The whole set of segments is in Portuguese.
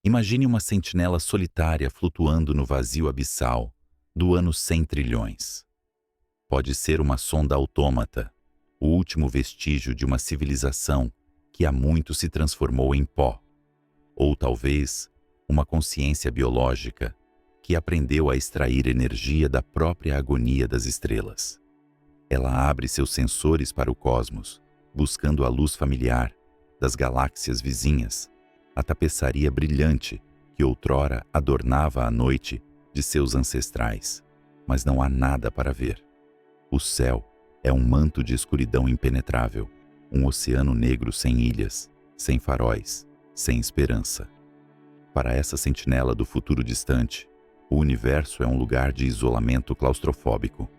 Imagine uma sentinela solitária flutuando no vazio abissal do ano 100 trilhões. Pode ser uma sonda autômata, o último vestígio de uma civilização que há muito se transformou em pó. Ou talvez uma consciência biológica que aprendeu a extrair energia da própria agonia das estrelas. Ela abre seus sensores para o cosmos, buscando a luz familiar das galáxias vizinhas, a tapeçaria brilhante que outrora adornava a noite de seus ancestrais. Mas não há nada para ver. O céu é um manto de escuridão impenetrável, um oceano negro sem ilhas, sem faróis, sem esperança. Para essa sentinela do futuro distante, o universo é um lugar de isolamento claustrofóbico.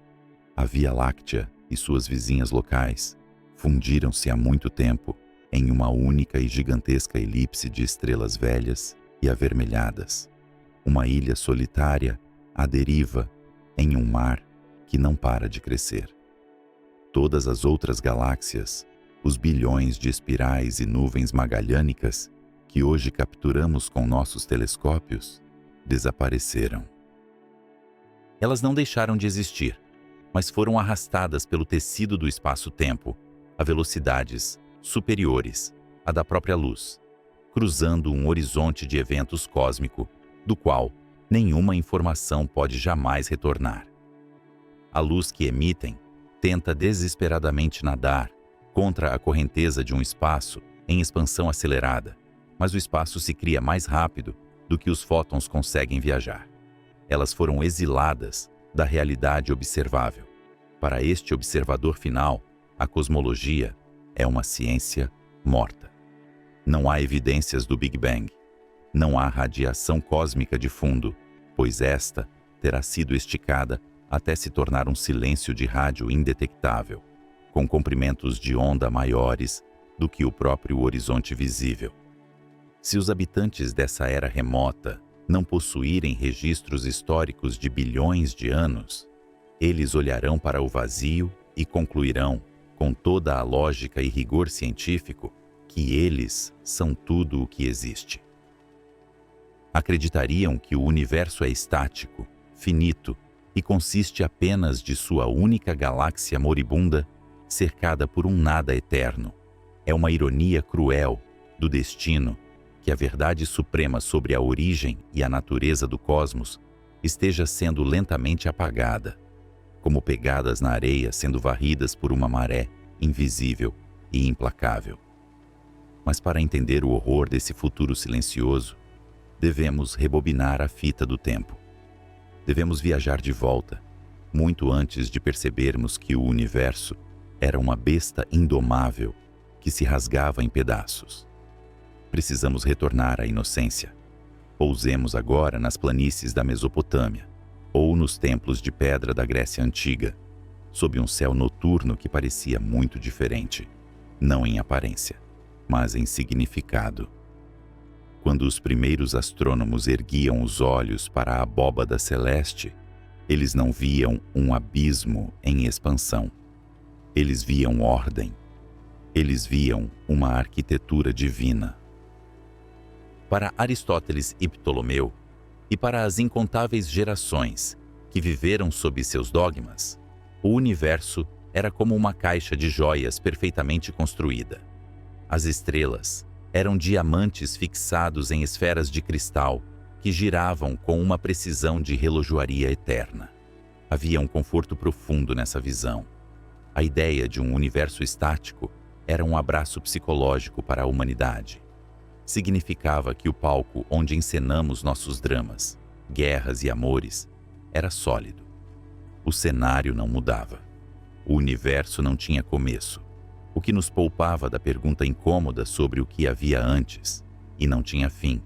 A Via Láctea e suas vizinhas locais fundiram-se há muito tempo em uma única e gigantesca elipse de estrelas velhas e avermelhadas. Uma ilha solitária à deriva em um mar que não para de crescer. Todas as outras galáxias, os bilhões de espirais e nuvens magalhânicas que hoje capturamos com nossos telescópios, desapareceram. Elas não deixaram de existir, mas foram arrastadas pelo tecido do espaço-tempo a velocidades superiores à da própria luz, cruzando um horizonte de eventos cósmico do qual nenhuma informação pode jamais retornar. A luz que emitem tenta desesperadamente nadar contra a correnteza de um espaço em expansão acelerada, mas o espaço se cria mais rápido do que os fótons conseguem viajar. Elas foram exiladas da realidade observável. Para este observador final, a cosmologia é uma ciência morta. Não há evidências do Big Bang. Não há radiação cósmica de fundo, pois esta terá sido esticada até se tornar um silêncio de rádio indetectável, com comprimentos de onda maiores do que o próprio horizonte visível. Se os habitantes dessa era remota não possuírem registros históricos de bilhões de anos, eles olharão para o vazio e concluirão, com toda a lógica e rigor científico, que eles são tudo o que existe. Acreditariam que o universo é estático, finito e consiste apenas de sua única galáxia moribunda, cercada por um nada eterno. É uma ironia cruel do destino que a verdade suprema sobre a origem e a natureza do cosmos esteja sendo lentamente apagada, como pegadas na areia sendo varridas por uma maré invisível e implacável. Mas para entender o horror desse futuro silencioso, devemos rebobinar a fita do tempo. Devemos viajar de volta, muito antes de percebermos que o universo era uma besta indomável que se rasgava em pedaços. Precisamos retornar à inocência. Pousemos agora nas planícies da Mesopotâmia ou nos templos de pedra da Grécia Antiga, sob um céu noturno que parecia muito diferente, não em aparência, mas em significado. Quando os primeiros astrônomos erguiam os olhos para a abóbada celeste, eles não viam um abismo em expansão. Eles viam ordem. Eles viam uma arquitetura divina. Para Aristóteles e Ptolomeu, e para as incontáveis gerações que viveram sob seus dogmas, o universo era como uma caixa de joias perfeitamente construída. As estrelas eram diamantes fixados em esferas de cristal que giravam com uma precisão de relojoaria eterna. Havia um conforto profundo nessa visão. A ideia de um universo estático era um abraço psicológico para a humanidade. Significava que o palco onde encenamos nossos dramas, guerras e amores, era sólido. O cenário não mudava. O universo não tinha começo, o que nos poupava da pergunta incômoda sobre o que havia antes, e não tinha fim,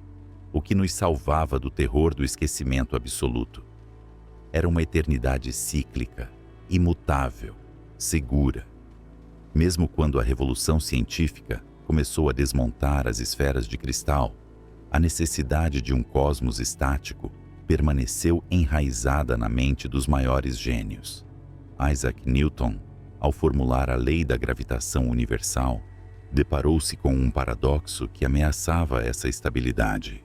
o que nos salvava do terror do esquecimento absoluto. Era uma eternidade cíclica, imutável, segura. Mesmo quando a revolução científica começou a desmontar as esferas de cristal, a necessidade de um cosmos estático permaneceu enraizada na mente dos maiores gênios. Isaac Newton, ao formular a lei da gravitação universal, deparou-se com um paradoxo que ameaçava essa estabilidade.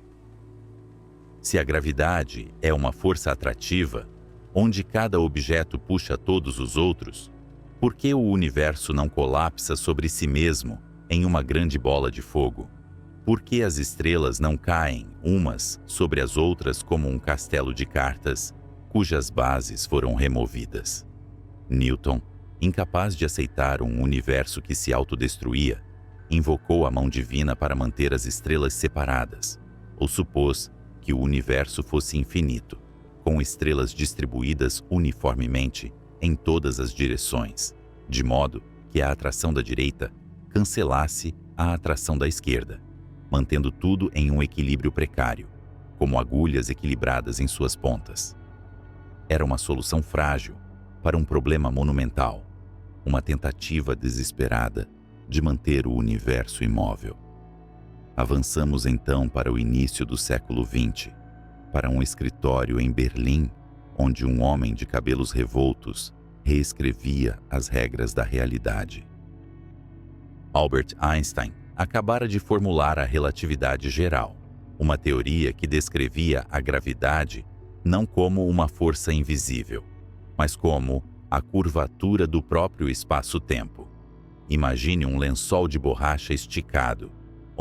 Se a gravidade é uma força atrativa, onde cada objeto puxa todos os outros, por que o universo não colapsa sobre si mesmo em uma grande bola de fogo? Por que as estrelas não caem umas sobre as outras como um castelo de cartas, cujas bases foram removidas? Newton, incapaz de aceitar um universo que se autodestruía, invocou a mão divina para manter as estrelas separadas, ou supôs que o universo fosse infinito, com estrelas distribuídas uniformemente em todas as direções, de modo que a atração da direita cancelasse a atração da esquerda, mantendo tudo em um equilíbrio precário, como agulhas equilibradas em suas pontas. Era uma solução frágil para um problema monumental, uma tentativa desesperada de manter o universo imóvel. Avançamos então para o início do século XX, para um escritório em Berlim, onde um homem de cabelos revoltos reescrevia as regras da realidade. Albert Einstein acabara de formular a relatividade geral, uma teoria que descrevia a gravidade não como uma força invisível, mas como a curvatura do próprio espaço-tempo. Imagine um lençol de borracha esticado,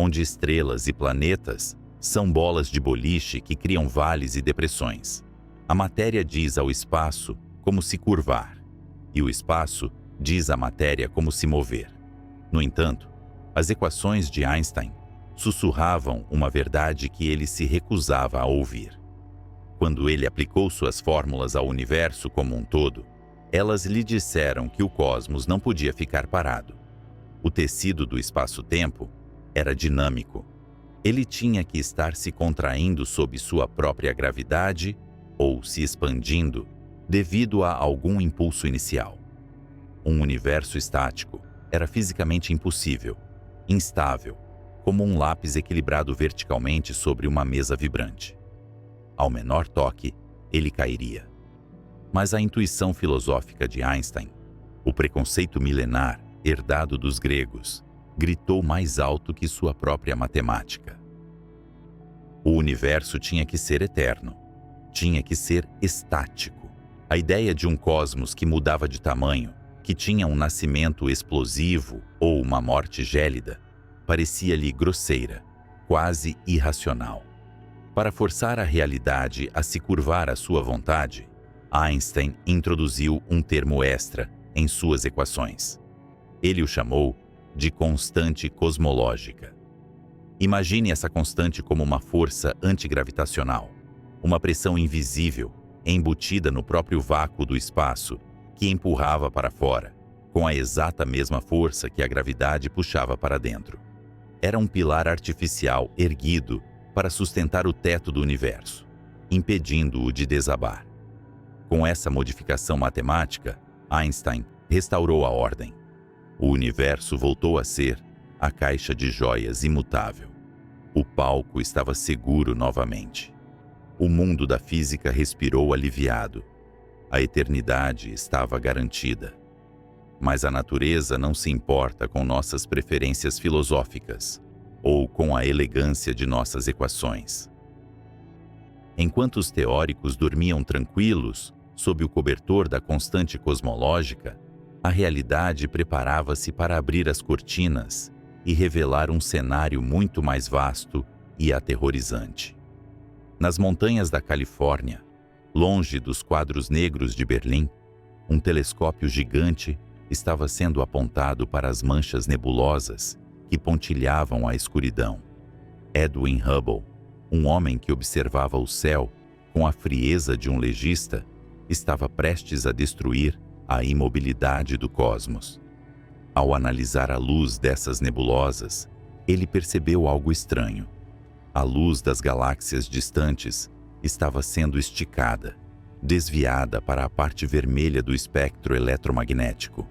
onde estrelas e planetas são bolas de boliche que criam vales e depressões. A matéria diz ao espaço como se curvar, e o espaço diz à matéria como se mover. No entanto, as equações de Einstein sussurravam uma verdade que ele se recusava a ouvir. Quando ele aplicou suas fórmulas ao universo como um todo, elas lhe disseram que o cosmos não podia ficar parado. O tecido do espaço-tempo era dinâmico. Ele tinha que estar se contraindo sob sua própria gravidade ou se expandindo devido a algum impulso inicial. Um universo estático era fisicamente impossível, instável, como um lápis equilibrado verticalmente sobre uma mesa vibrante. Ao menor toque, ele cairia. Mas a intuição filosófica de Einstein, o preconceito milenar herdado dos gregos, gritou mais alto que sua própria matemática. O universo tinha que ser eterno, tinha que ser estático. A ideia de um cosmos que mudava de tamanho, que tinha um nascimento explosivo ou uma morte gélida, parecia-lhe grosseira, quase irracional. Para forçar a realidade a se curvar à sua vontade, Einstein introduziu um termo extra em suas equações. Ele o chamou de constante cosmológica. Imagine essa constante como uma força antigravitacional, uma pressão invisível, embutida no próprio vácuo do espaço, que empurrava para fora, com a exata mesma força que a gravidade puxava para dentro. Era um pilar artificial erguido para sustentar o teto do universo, impedindo-o de desabar. Com essa modificação matemática, Einstein restaurou a ordem. O universo voltou a ser a caixa de joias imutável. O palco estava seguro novamente. O mundo da física respirou aliviado. A eternidade estava garantida. Mas a natureza não se importa com nossas preferências filosóficas ou com a elegância de nossas equações. Enquanto os teóricos dormiam tranquilos sob o cobertor da constante cosmológica, a realidade preparava-se para abrir as cortinas e revelar um cenário muito mais vasto e aterrorizante. Nas montanhas da Califórnia, longe dos quadros negros de Berlim, um telescópio gigante estava sendo apontado para as manchas nebulosas que pontilhavam a escuridão. Edwin Hubble, um homem que observava o céu com a frieza de um legista, estava prestes a destruir a imobilidade do cosmos. Ao analisar a luz dessas nebulosas, ele percebeu algo estranho. A luz das galáxias distantes estava sendo esticada, desviada para a parte vermelha do espectro eletromagnético.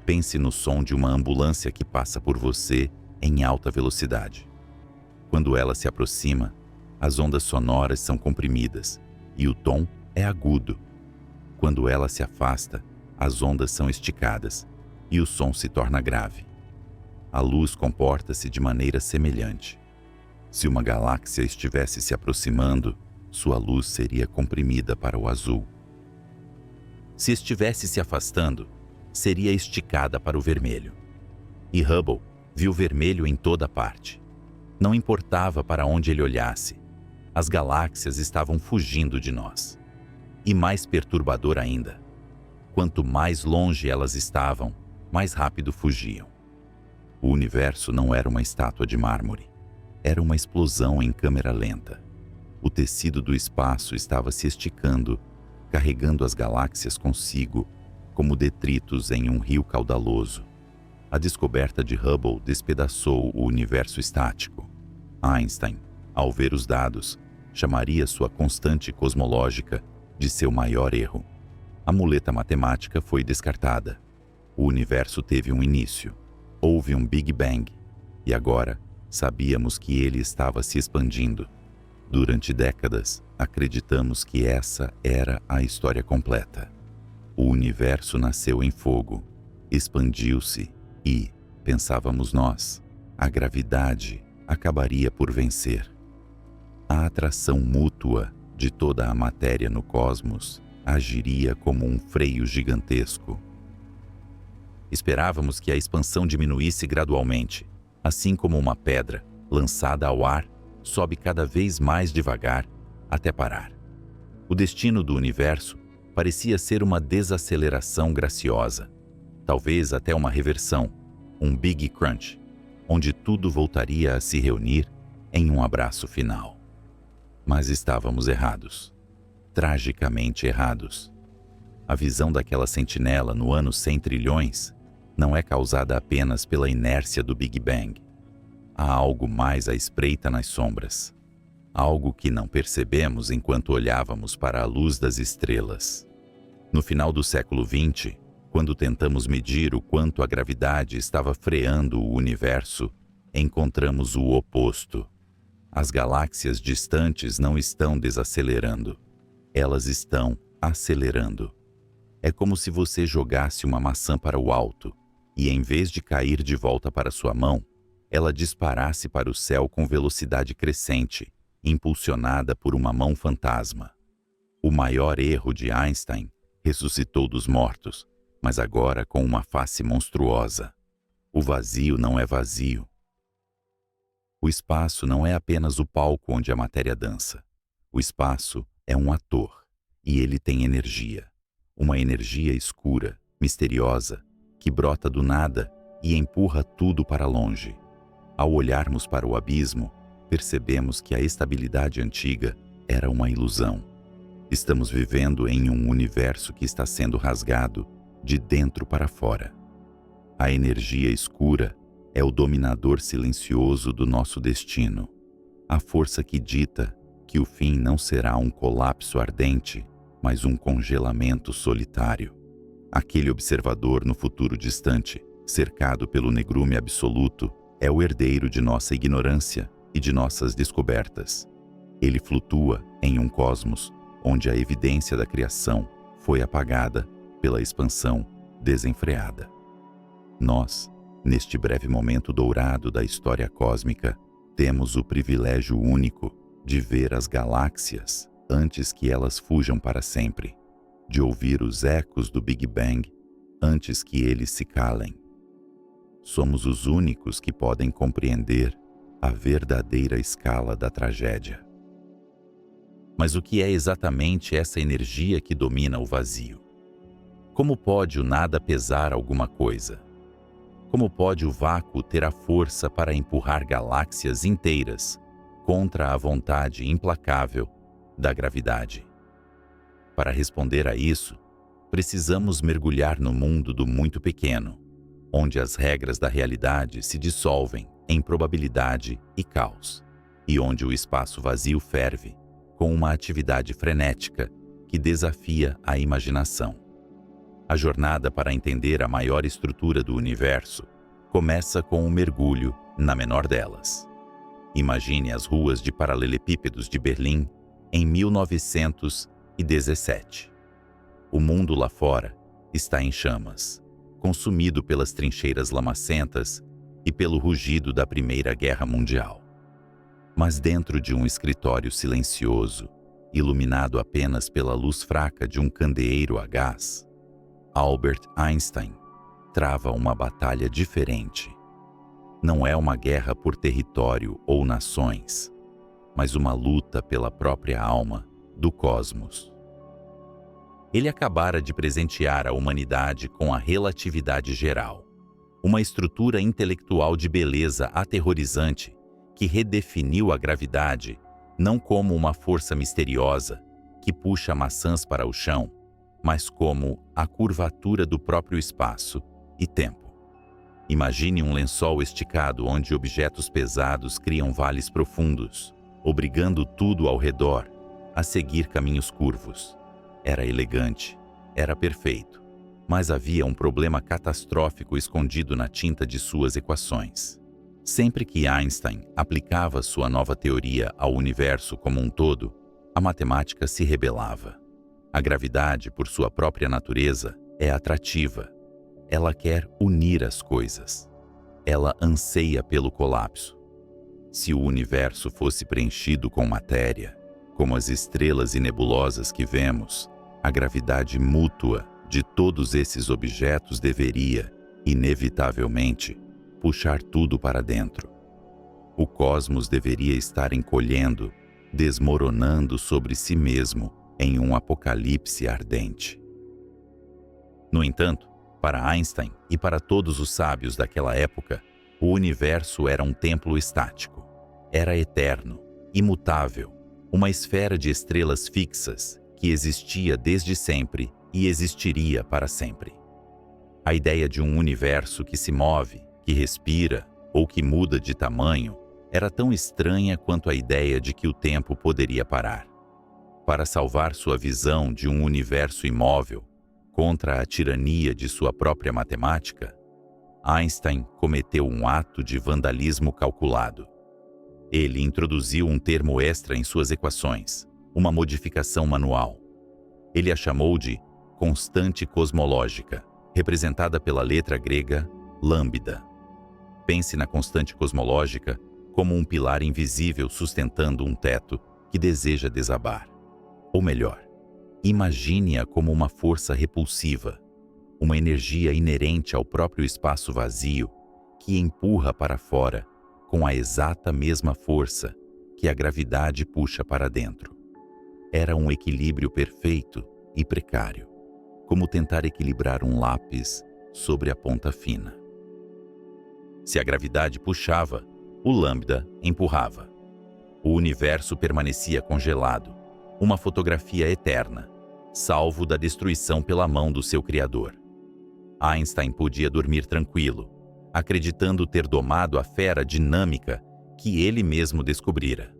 Pense no som de uma ambulância que passa por você em alta velocidade. Quando ela se aproxima, as ondas sonoras são comprimidas e o tom é agudo. Quando ela se afasta, as ondas são esticadas e o som se torna grave. A luz comporta-se de maneira semelhante. Se uma galáxia estivesse se aproximando, sua luz seria comprimida para o azul. Se estivesse se afastando, seria esticada para o vermelho. E Hubble viu vermelho em toda parte. Não importava para onde ele olhasse, as galáxias estavam fugindo de nós. E mais perturbador ainda, quanto mais longe elas estavam, mais rápido fugiam. O universo não era uma estátua de mármore. Era uma explosão em câmera lenta. O tecido do espaço estava se esticando, carregando as galáxias consigo, como detritos em um rio caudaloso. A descoberta de Hubble despedaçou o universo estático. Einstein, ao ver os dados, chamaria sua constante cosmológica de seu maior erro. A muleta matemática foi descartada. O universo teve um início. Houve um Big Bang. E agora, sabíamos que ele estava se expandindo. Durante décadas, acreditamos que essa era a história completa. O universo nasceu em fogo, expandiu-se e, pensávamos nós, a gravidade acabaria por vencer. A atração mútua de toda a matéria no cosmos agiria como um freio gigantesco. Esperávamos que a expansão diminuísse gradualmente, assim como uma pedra, lançada ao ar, sobe cada vez mais devagar até parar. O destino do universo parecia ser uma desaceleração graciosa, talvez até uma reversão, um Big Crunch, onde tudo voltaria a se reunir em um abraço final. Mas estávamos errados, tragicamente errados. A visão daquela sentinela no ano 100 trilhões não é causada apenas pela inércia do Big Bang. Há algo mais à espreita nas sombras. Algo que não percebemos enquanto olhávamos para a luz das estrelas. No final do século XX, quando tentamos medir o quanto a gravidade estava freando o universo, encontramos o oposto. As galáxias distantes não estão desacelerando. Elas estão acelerando. É como se você jogasse uma maçã para o alto e, em vez de cair de volta para sua mão, ela disparasse para o céu com velocidade crescente, impulsionada por uma mão fantasma. O maior erro de Einstein ressuscitou dos mortos, mas agora com uma face monstruosa. O vazio não é vazio. O espaço não é apenas o palco onde a matéria dança. O espaço é um ator, e ele tem energia. Uma energia escura, misteriosa, que brota do nada e empurra tudo para longe. Ao olharmos para o abismo, percebemos que a estabilidade antiga era uma ilusão. Estamos vivendo em um universo que está sendo rasgado de dentro para fora. A energia escura é o dominador silencioso do nosso destino, a força que dita que o fim não será um colapso ardente, mas um congelamento solitário. Aquele observador no futuro distante, cercado pelo negrume absoluto, é o herdeiro de nossa ignorância e de nossas descobertas. Ele flutua em um cosmos onde a evidência da criação foi apagada pela expansão desenfreada. Nós, neste breve momento dourado da história cósmica, temos o privilégio único de ver as galáxias antes que elas fujam para sempre, de ouvir os ecos do Big Bang antes que eles se calem. Somos os únicos que podem compreender a verdadeira escala da tragédia. Mas o que é exatamente essa energia que domina o vazio? Como pode o nada pesar alguma coisa? Como pode o vácuo ter a força para empurrar galáxias inteiras contra a vontade implacável da gravidade? Para responder a isso, precisamos mergulhar no mundo do muito pequeno, onde as regras da realidade se dissolvem em probabilidade e caos, e onde o espaço vazio ferve com uma atividade frenética que desafia a imaginação. A jornada para entender a maior estrutura do universo começa com um mergulho na menor delas. Imagine as ruas de paralelepípedos de Berlim em 1917. O mundo lá fora está em chamas, consumido pelas trincheiras lamacentas e pelo rugido da Primeira Guerra Mundial. Mas dentro de um escritório silencioso, iluminado apenas pela luz fraca de um candeeiro a gás, Albert Einstein trava uma batalha diferente. Não é uma guerra por território ou nações, mas uma luta pela própria alma do cosmos. Ele acabara de presentear a humanidade com a relatividade geral, uma estrutura intelectual de beleza aterrorizante que redefiniu a gravidade não como uma força misteriosa que puxa maçãs para o chão, mas como a curvatura do próprio espaço e tempo. Imagine um lençol esticado onde objetos pesados criam vales profundos, obrigando tudo ao redor a seguir caminhos curvos. Era elegante, era perfeito, mas havia um problema catastrófico escondido na tinta de suas equações. Sempre que Einstein aplicava sua nova teoria ao universo como um todo, a matemática se rebelava. A gravidade, por sua própria natureza, é atrativa. Ela quer unir as coisas. Ela anseia pelo colapso. Se o universo fosse preenchido com matéria, como as estrelas e nebulosas que vemos, a gravidade mútua de todos esses objetos deveria, inevitavelmente, puxar tudo para dentro. O cosmos deveria estar encolhendo, desmoronando sobre si mesmo em um apocalipse ardente. No entanto, para Einstein e para todos os sábios daquela época, o universo era um templo estático. Era eterno, imutável, uma esfera de estrelas fixas que existia desde sempre e existiria para sempre. A ideia de um universo que se move, que respira ou que muda de tamanho era tão estranha quanto a ideia de que o tempo poderia parar. Para salvar sua visão de um universo imóvel contra a tirania de sua própria matemática, Einstein cometeu um ato de vandalismo calculado. Ele introduziu um termo extra em suas equações, uma modificação manual. Ele a chamou de constante cosmológica, representada pela letra grega lambda. Pense na constante cosmológica como um pilar invisível sustentando um teto que deseja desabar. Ou melhor, imagine-a como uma força repulsiva, uma energia inerente ao próprio espaço vazio que empurra para fora com a exata mesma força que a gravidade puxa para dentro. Era um equilíbrio perfeito e precário, como tentar equilibrar um lápis sobre a ponta fina. Se a gravidade puxava, o lambda empurrava. O universo permanecia congelado, uma fotografia eterna, salvo da destruição pela mão do seu criador. Einstein podia dormir tranquilo, acreditando ter domado a fera dinâmica que ele mesmo descobrira.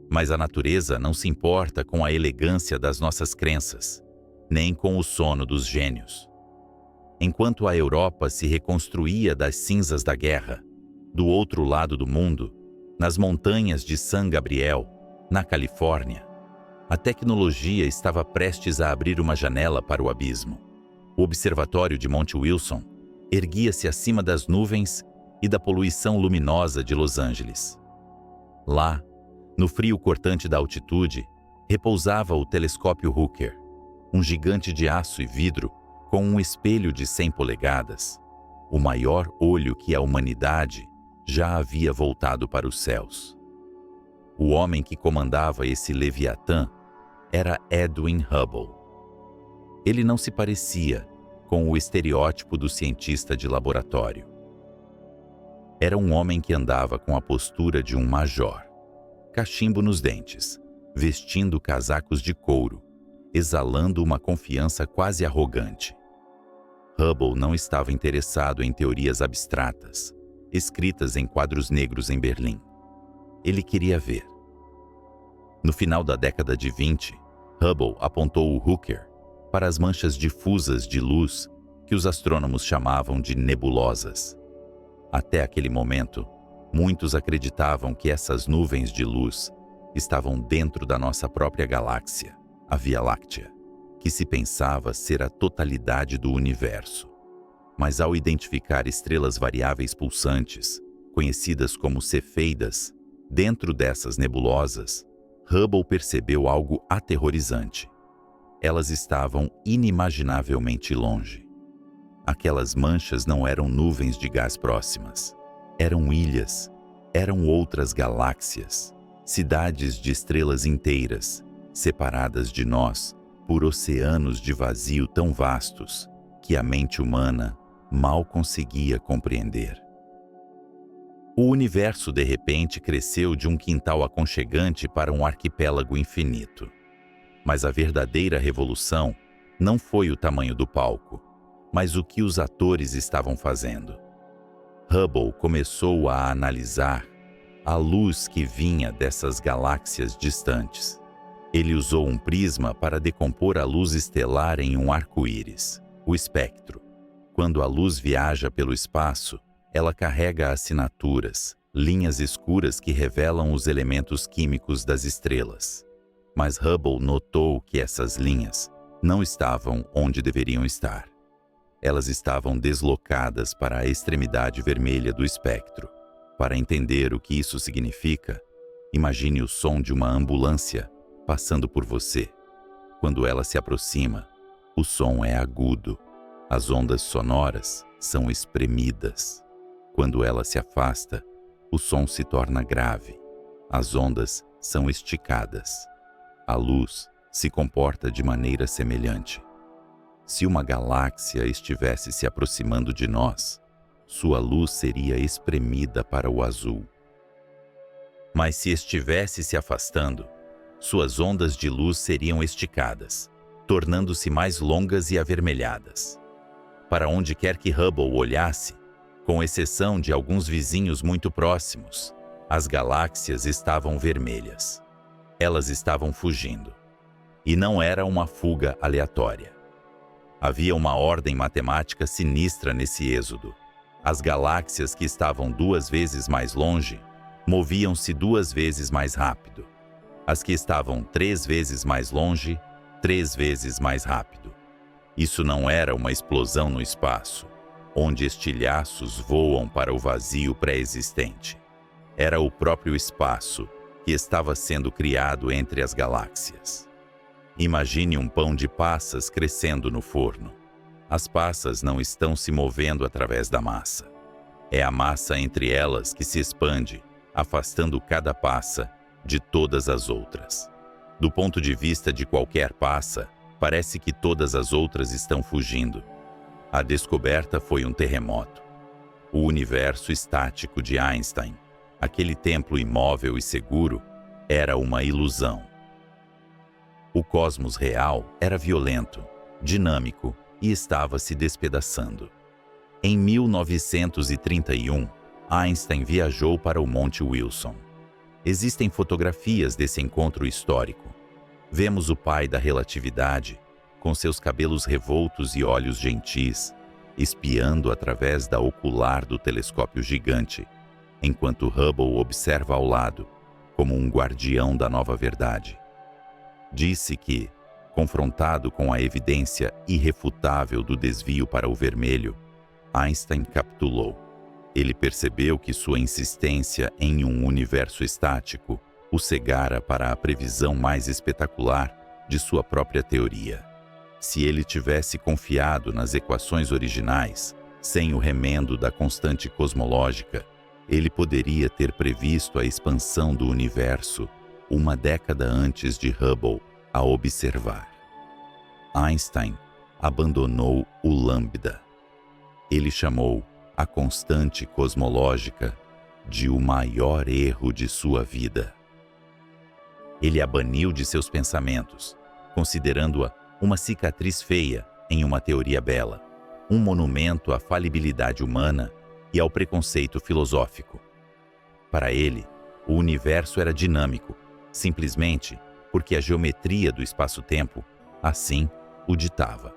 Mas a natureza não se importa com a elegância das nossas crenças, nem com o sono dos gênios. Enquanto a Europa se reconstruía das cinzas da guerra, do outro lado do mundo, nas montanhas de San Gabriel, na Califórnia, a tecnologia estava prestes a abrir uma janela para o abismo. O observatório de Monte Wilson erguia-se acima das nuvens e da poluição luminosa de Los Angeles. Lá, no frio cortante da altitude, repousava o telescópio Hooker, um gigante de aço e vidro com um espelho de 100 polegadas, o maior olho que a humanidade já havia voltado para os céus. O homem que comandava esse Leviatã era Edwin Hubble. Ele não se parecia com o estereótipo do cientista de laboratório. Era um homem que andava com a postura de um major, cachimbo nos dentes, vestindo casacos de couro, exalando uma confiança quase arrogante. Hubble não estava interessado em teorias abstratas, escritas em quadros negros em Berlim. Ele queria ver. No final da década de 20, Hubble apontou o Hooker para as manchas difusas de luz que os astrônomos chamavam de nebulosas. Até aquele momento, muitos acreditavam que essas nuvens de luz estavam dentro da nossa própria galáxia, a Via Láctea, que se pensava ser a totalidade do universo. Mas ao identificar estrelas variáveis pulsantes, conhecidas como cefeidas, Dentro dessas nebulosas, Hubble percebeu algo aterrorizante. Elas estavam inimaginavelmente longe. Aquelas manchas não eram nuvens de gás próximas. Eram ilhas, eram outras galáxias, cidades de estrelas inteiras, separadas de nós por oceanos de vazio tão vastos que a mente humana mal conseguia compreender. O universo de repente cresceu de um quintal aconchegante para um arquipélago infinito. Mas a verdadeira revolução não foi o tamanho do palco, mas o que os atores estavam fazendo. Hubble começou a analisar a luz que vinha dessas galáxias distantes. Ele usou um prisma para decompor a luz estelar em um arco-íris, o espectro. Quando a luz viaja pelo espaço, ela carrega assinaturas, linhas escuras que revelam os elementos químicos das estrelas. Mas Hubble notou que essas linhas não estavam onde deveriam estar. Elas estavam deslocadas para a extremidade vermelha do espectro. Para entender o que isso significa, imagine o som de uma ambulância passando por você. Quando ela se aproxima, o som é agudo. As ondas sonoras são espremidas. Quando ela se afasta, o som se torna grave. As ondas são esticadas. A luz se comporta de maneira semelhante. Se uma galáxia estivesse se aproximando de nós, sua luz seria espremida para o azul. Mas se estivesse se afastando, suas ondas de luz seriam esticadas, tornando-se mais longas e avermelhadas. Para onde quer que Hubble olhasse, com exceção de alguns vizinhos muito próximos, as galáxias estavam vermelhas. Elas estavam fugindo. E não era uma fuga aleatória. Havia uma ordem matemática sinistra nesse êxodo. As galáxias que estavam 2 vezes mais longe moviam-se 2 vezes mais rápido. As que estavam 3 vezes mais longe, 3 vezes mais rápido. Isso não era uma explosão no espaço, onde estilhaços voam para o vazio pré-existente. Era o próprio espaço que estava sendo criado entre as galáxias. Imagine um pão de passas crescendo no forno. As passas não estão se movendo através da massa. É a massa entre elas que se expande, afastando cada passa de todas as outras. Do ponto de vista de qualquer passa, parece que todas as outras estão fugindo. A descoberta foi um terremoto. O universo estático de Einstein, aquele templo imóvel e seguro, era uma ilusão. O cosmos real era violento, dinâmico e estava se despedaçando. Em 1931, Einstein viajou para o Monte Wilson. Existem fotografias desse encontro histórico. Vemos o pai da relatividade, com seus cabelos revoltos e olhos gentis, espiando através da ocular do telescópio gigante, enquanto Hubble observa ao lado, como um guardião da nova verdade. Disse que, confrontado com a evidência irrefutável do desvio para o vermelho, Einstein capitulou. Ele percebeu que sua insistência em um universo estático o cegara para a previsão mais espetacular de sua própria teoria. Se ele tivesse confiado nas equações originais, sem o remendo da constante cosmológica, ele poderia ter previsto a expansão do universo 1 década antes de Hubble a observar. Einstein abandonou o lambda. Ele chamou a constante cosmológica de o maior erro de sua vida. Ele a baniu de seus pensamentos, considerando-a uma cicatriz feia em uma teoria bela, um monumento à falibilidade humana e ao preconceito filosófico. Para ele, o universo era dinâmico, simplesmente porque a geometria do espaço-tempo, assim, o ditava,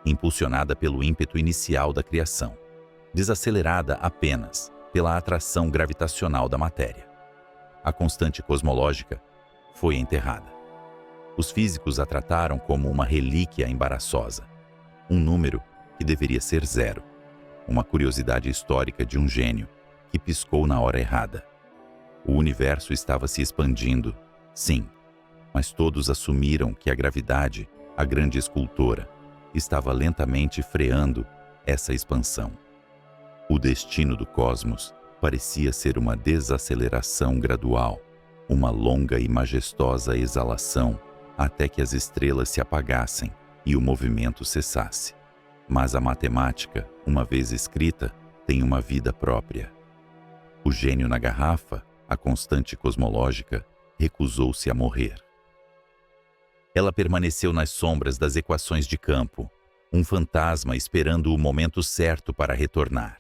impulsionada pelo ímpeto inicial da criação, desacelerada apenas pela atração gravitacional da matéria. A constante cosmológica foi enterrada. Os físicos a trataram como uma relíquia embaraçosa, um número que deveria ser 0, uma curiosidade histórica de um gênio que piscou na hora errada. O universo estava se expandindo, sim, mas todos assumiram que a gravidade, a grande escultora, estava lentamente freando essa expansão. O destino do cosmos parecia ser uma desaceleração gradual, uma longa e majestosa exalação até que as estrelas se apagassem e o movimento cessasse. Mas a matemática, uma vez escrita, tem uma vida própria. O gênio na garrafa, a constante cosmológica, recusou-se a morrer. Ela permaneceu nas sombras das equações de campo, um fantasma esperando o momento certo para retornar.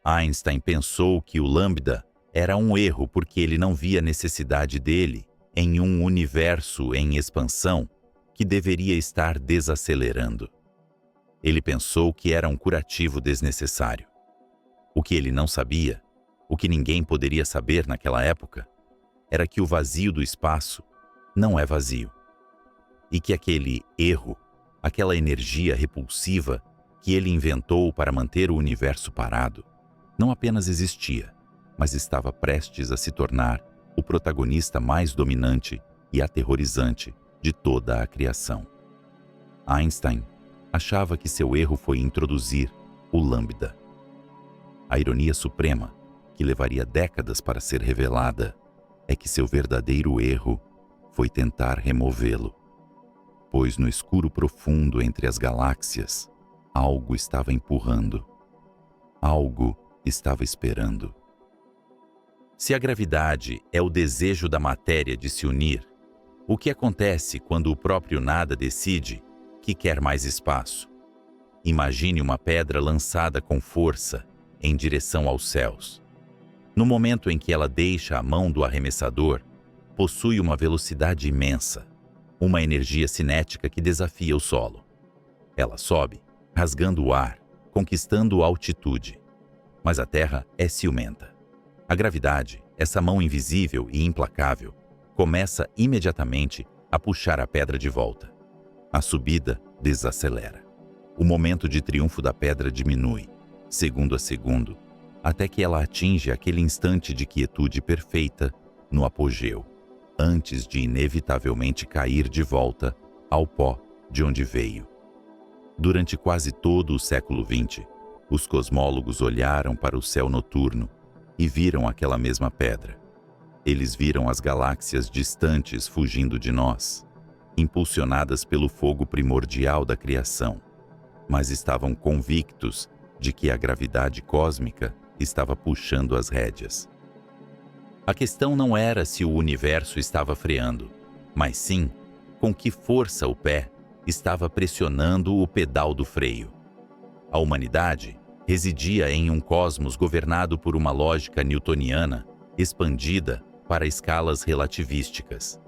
Einstein pensou que o lambda era um erro porque ele não via necessidade dele em um universo em expansão que deveria estar desacelerando. Ele pensou que era um curativo desnecessário. O que ele não sabia, o que ninguém poderia saber naquela época, era que o vazio do espaço não é vazio. E que aquele erro, aquela energia repulsiva que ele inventou para manter o universo parado, não apenas existia, mas estava prestes a se tornar o protagonista mais dominante e aterrorizante de toda a criação. Einstein achava que seu erro foi introduzir o lambda. A ironia suprema, que levaria décadas para ser revelada, é que seu verdadeiro erro foi tentar removê-lo. Pois no escuro profundo entre as galáxias, algo estava empurrando. Algo estava esperando. Se a gravidade é o desejo da matéria de se unir, o que acontece quando o próprio nada decide que quer mais espaço? Imagine uma pedra lançada com força em direção aos céus. No momento em que ela deixa a mão do arremessador, possui uma velocidade imensa, uma energia cinética que desafia o solo. Ela sobe, rasgando o ar, conquistando altitude. Mas a Terra é ciumenta. A gravidade, essa mão invisível e implacável, começa imediatamente a puxar a pedra de volta. A subida desacelera. O momento de triunfo da pedra diminui, segundo a segundo, até que ela atinge aquele instante de quietude perfeita no apogeu, antes de inevitavelmente cair de volta ao pó de onde veio. Durante quase todo o século XX, os cosmólogos olharam para o céu noturno e viram aquela mesma pedra. Eles viram as galáxias distantes fugindo de nós, impulsionadas pelo fogo primordial da criação, mas estavam convictos de que a gravidade cósmica estava puxando as rédeas. A questão não era se o universo estava freando, mas sim com que força o pé estava pressionando o pedal do freio. A humanidade residia em um cosmos governado por uma lógica newtoniana expandida para escalas relativísticas.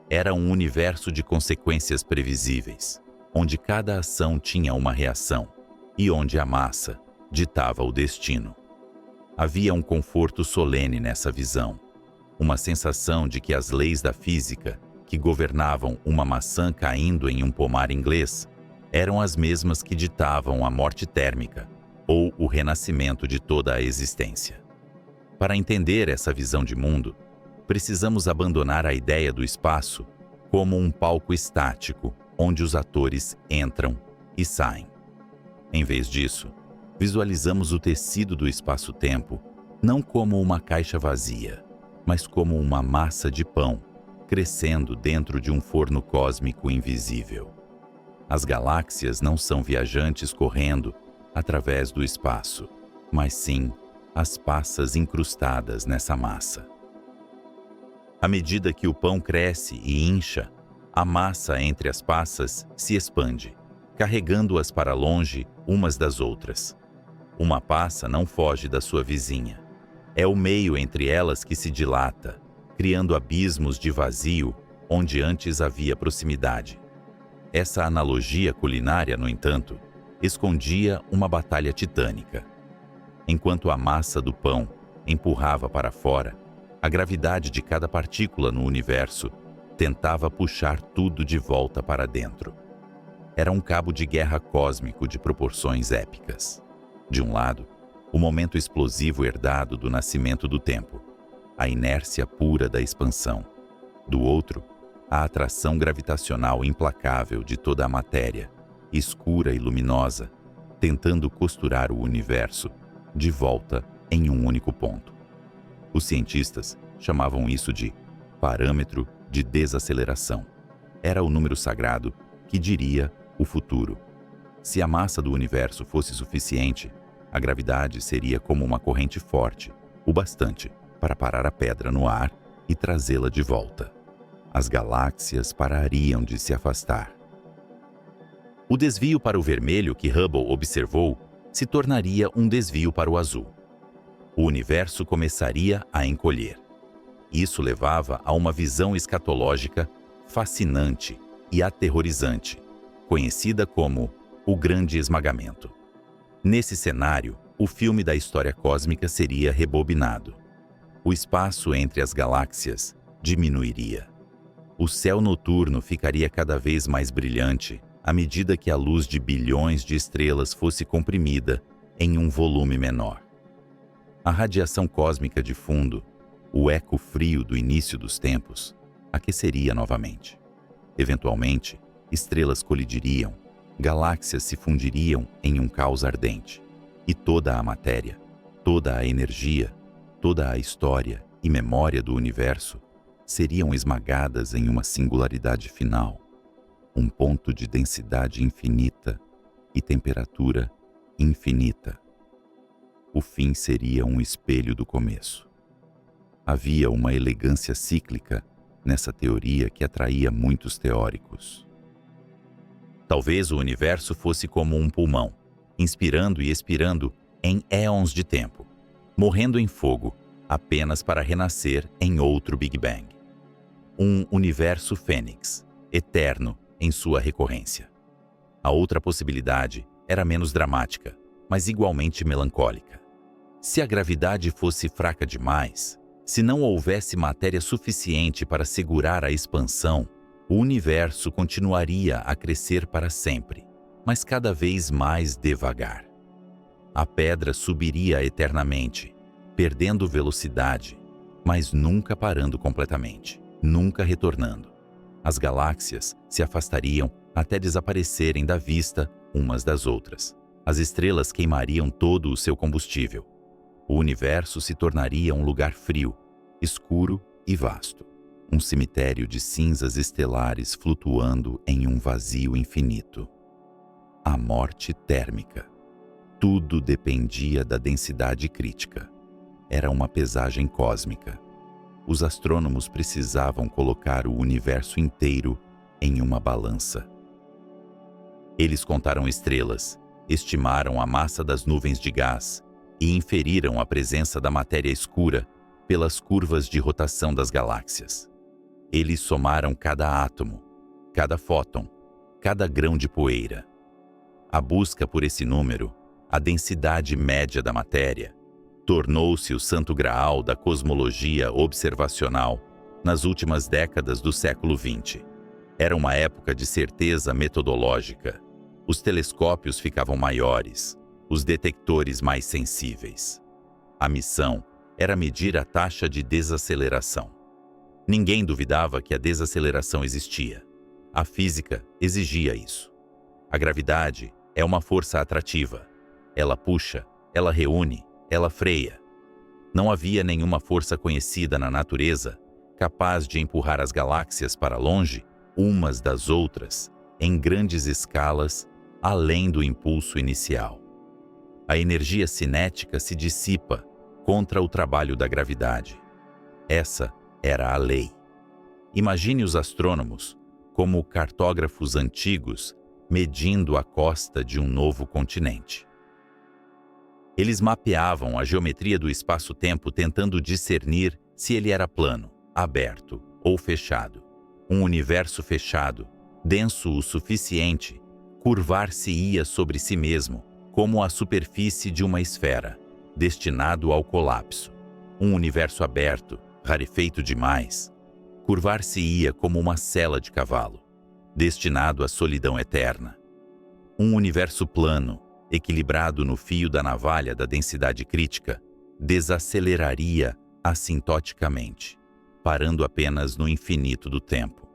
Era um universo de consequências previsíveis, onde cada ação tinha uma reação e onde a massa ditava o destino. Havia um conforto solene nessa visão, uma sensação de que as leis da física que governavam uma maçã caindo em um pomar inglês eram as mesmas que ditavam a morte térmica ou o renascimento de toda a existência. Para entender essa visão de mundo, precisamos abandonar a ideia do espaço como um palco estático onde os atores entram e saem. Em vez disso, visualizamos o tecido do espaço-tempo não como uma caixa vazia, mas como uma massa de pão crescendo dentro de um forno cósmico invisível. As galáxias não são viajantes correndo através do espaço, mas sim as passas incrustadas nessa massa. À medida que o pão cresce e incha, a massa entre as passas se expande, carregando-as para longe umas das outras. Uma passa não foge da sua vizinha. É o meio entre elas que se dilata, criando abismos de vazio onde antes havia proximidade. Essa analogia culinária, no entanto, escondia uma batalha titânica. Enquanto a massa do pão empurrava para fora, a gravidade de cada partícula no universo tentava puxar tudo de volta para dentro. Era um cabo de guerra cósmico de proporções épicas. De um lado, o momento explosivo herdado do nascimento do tempo, a inércia pura da expansão. Do outro, a atração gravitacional implacável de toda a matéria, escura e luminosa, tentando costurar o universo de volta em um único ponto. Os cientistas chamavam isso de parâmetro de desaceleração. Era o número sagrado que diria o futuro. Se a massa do universo fosse suficiente, a gravidade seria como uma corrente forte, o bastante para parar a pedra no ar e trazê-la de volta. As galáxias parariam de se afastar. O desvio para o vermelho que Hubble observou se tornaria um desvio para o azul. O universo começaria a encolher. Isso levava a uma visão escatológica fascinante e aterrorizante, conhecida como o Grande Esmagamento. Nesse cenário, o filme da história cósmica seria rebobinado. O espaço entre as galáxias diminuiria. O céu noturno ficaria cada vez mais brilhante à medida que a luz de bilhões de estrelas fosse comprimida em um volume menor. A radiação cósmica de fundo, o eco frio do início dos tempos, aqueceria novamente. Eventualmente, estrelas colidiriam, galáxias se fundiriam em um caos ardente, e toda a matéria, toda a energia, toda a história e memória do universo seriam esmagadas em uma singularidade final, um ponto de densidade infinita e temperatura infinita. O fim seria um espelho do começo. Havia uma elegância cíclica nessa teoria que atraía muitos teóricos. Talvez o universo fosse como um pulmão, inspirando e expirando em éons de tempo, morrendo em fogo apenas para renascer em outro Big Bang. Um universo fênix, eterno em sua recorrência. A outra possibilidade era menos dramática, mas igualmente melancólica. Se a gravidade fosse fraca demais, se não houvesse matéria suficiente para segurar a expansão, o universo continuaria a crescer para sempre, mas cada vez mais devagar. A pedra subiria eternamente, perdendo velocidade, mas nunca parando completamente, nunca retornando. As galáxias se afastariam até desaparecerem da vista umas das outras. As estrelas queimariam todo o seu combustível. O universo se tornaria um lugar frio, escuro e vasto. Um cemitério de cinzas estelares flutuando em um vazio infinito. A morte térmica. Tudo dependia da densidade crítica. Era uma pesagem cósmica. Os astrônomos precisavam colocar o universo inteiro em uma balança. Eles contaram estrelas, estimaram a massa das nuvens de gás e inferiram a presença da matéria escura pelas curvas de rotação das galáxias. Eles somaram cada átomo, cada fóton, cada grão de poeira. A busca por esse número, a densidade média da matéria, tornou-se o santo graal da cosmologia observacional nas últimas décadas do século XX. Era uma época de certeza metodológica. Os telescópios ficavam maiores, os detectores mais sensíveis. A missão era medir a taxa de desaceleração. Ninguém duvidava que a desaceleração existia. A física exigia isso. A gravidade é uma força atrativa. Ela puxa, ela reúne, ela freia. Não havia nenhuma força conhecida na natureza capaz de empurrar as galáxias para longe umas das outras em grandes escalas além do impulso inicial. A energia cinética se dissipa contra o trabalho da gravidade. Essa era a lei. Imagine os astrônomos como cartógrafos antigos medindo a costa de um novo continente. Eles mapeavam a geometria do espaço-tempo tentando discernir se ele era plano, aberto ou fechado. Um universo fechado, denso o suficiente, curvar-se-ia sobre si mesmo, como a superfície de uma esfera, destinado ao colapso. Um universo aberto, rarefeito demais, curvar-se-ia como uma sela de cavalo, destinado à solidão eterna. Um universo plano, equilibrado no fio da navalha da densidade crítica, desaceleraria assintoticamente, parando apenas no infinito do tempo.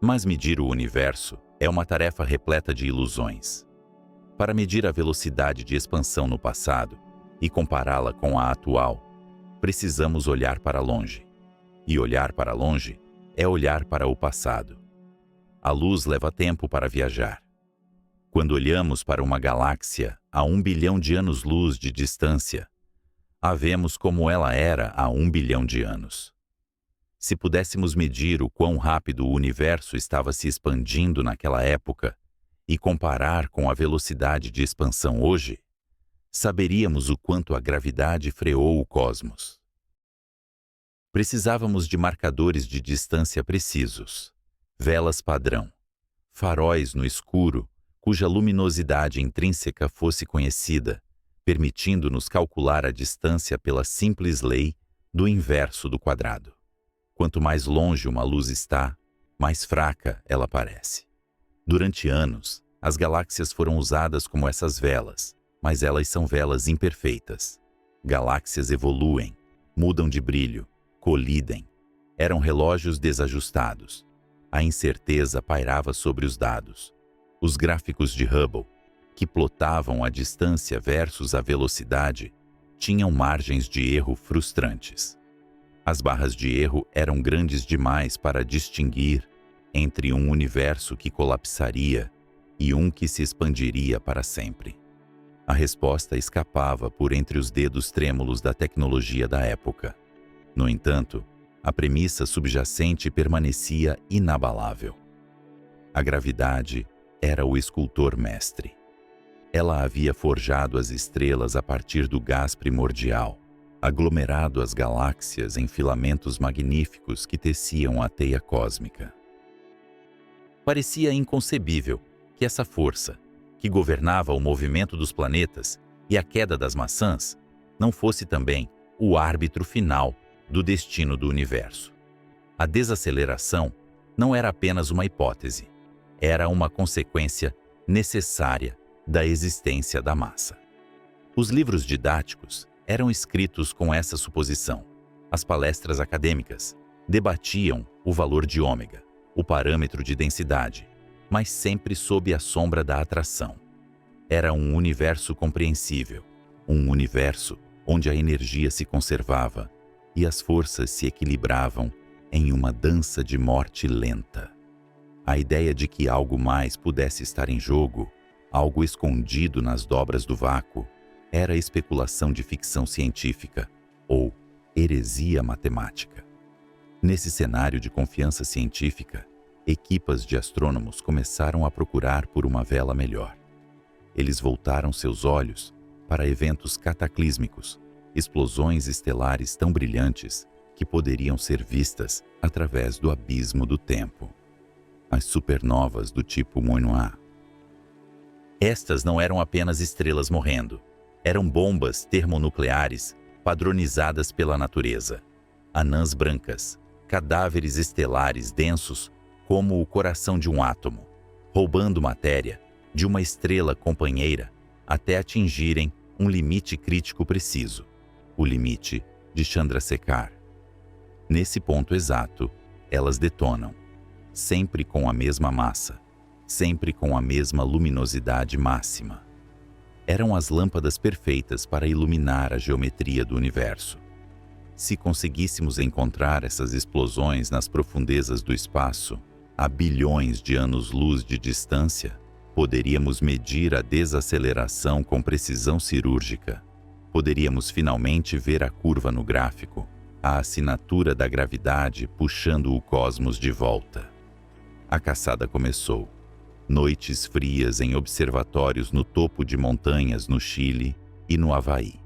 Mas medir o universo é uma tarefa repleta de ilusões. Para medir a velocidade de expansão no passado e compará-la com a atual, precisamos olhar para longe. E olhar para longe é olhar para o passado. A luz leva tempo para viajar. Quando olhamos para uma galáxia a 1 bilhão de anos-luz de distância, a vemos como ela era há 1 bilhão de anos. Se pudéssemos medir o quão rápido o universo estava se expandindo naquela época e comparar com a velocidade de expansão hoje, saberíamos o quanto a gravidade freou o cosmos. Precisávamos de marcadores de distância precisos, velas padrão, faróis no escuro, cuja luminosidade intrínseca fosse conhecida, permitindo-nos calcular a distância pela simples lei do inverso do quadrado. Quanto mais longe uma luz está, mais fraca ela parece. Durante anos, as galáxias foram usadas como essas velas, mas elas são velas imperfeitas. Galáxias evoluem, mudam de brilho, colidem. Eram relógios desajustados. A incerteza pairava sobre os dados. Os gráficos de Hubble, que plotavam a distância versus a velocidade, tinham margens de erro frustrantes. As barras de erro eram grandes demais para distinguir entre um universo que colapsaria e um que se expandiria para sempre. A resposta escapava por entre os dedos trêmulos da tecnologia da época. No entanto, a premissa subjacente permanecia inabalável. A gravidade era o escultor mestre. Ela havia forjado as estrelas a partir do gás primordial, aglomerado as galáxias em filamentos magníficos que teciam a teia cósmica. Parecia inconcebível que essa força, que governava o movimento dos planetas e a queda das maçãs, não fosse também o árbitro final do destino do universo. A desaceleração não era apenas uma hipótese, era uma consequência necessária da existência da massa. Os livros didáticos eram escritos com essa suposição. As palestras acadêmicas debatiam o valor de ômega, o parâmetro de densidade, mas sempre sob a sombra da atração. Era um universo compreensível, um universo onde a energia se conservava e as forças se equilibravam em uma dança de morte lenta. A ideia de que algo mais pudesse estar em jogo, algo escondido nas dobras do vácuo, era especulação de ficção científica ou heresia matemática. Nesse cenário de confiança científica, equipas de astrônomos começaram a procurar por uma vela melhor. Eles voltaram seus olhos para eventos cataclísmicos, explosões estelares tão brilhantes que poderiam ser vistas através do abismo do tempo. As supernovas do tipo Moinoa. Estas não eram apenas estrelas morrendo. Eram bombas termonucleares padronizadas pela natureza. Anãs brancas, cadáveres estelares densos como o coração de um átomo, roubando matéria de uma estrela companheira até atingirem um limite crítico preciso, o limite de Chandrasekhar. Nesse ponto exato, elas detonam, sempre com a mesma massa, sempre com a mesma luminosidade máxima. Eram as lâmpadas perfeitas para iluminar a geometria do universo. Se conseguíssemos encontrar essas explosões nas profundezas do espaço, a bilhões de anos-luz de distância, poderíamos medir a desaceleração com precisão cirúrgica. Poderíamos finalmente ver a curva no gráfico, a assinatura da gravidade puxando o cosmos de volta. A caçada começou. Noites frias em observatórios no topo de montanhas no Chile e no Havaí.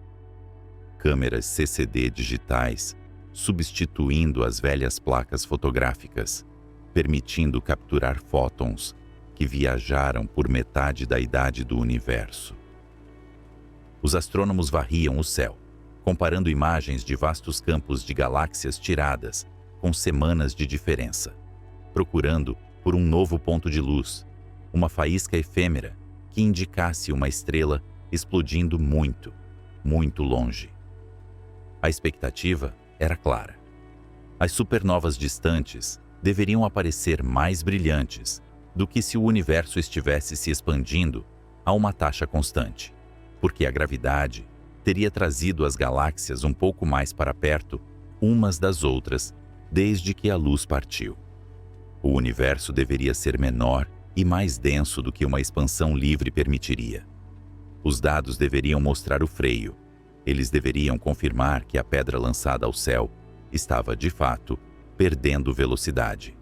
Câmeras CCD digitais substituindo as velhas placas fotográficas, permitindo capturar fótons que viajaram por metade da idade do universo. Os astrônomos varriam o céu, comparando imagens de vastos campos de galáxias tiradas com semanas de diferença, procurando por um novo ponto de luz, uma faísca efêmera que indicasse uma estrela explodindo muito, muito longe. A expectativa era clara. As supernovas distantes deveriam aparecer mais brilhantes do que se o universo estivesse se expandindo a uma taxa constante, porque a gravidade teria trazido as galáxias um pouco mais para perto umas das outras desde que a luz partiu. O universo deveria ser menor e mais denso do que uma expansão livre permitiria. Os dados deveriam mostrar o freio. Eles deveriam confirmar que a pedra lançada ao céu estava, de fato, perdendo velocidade.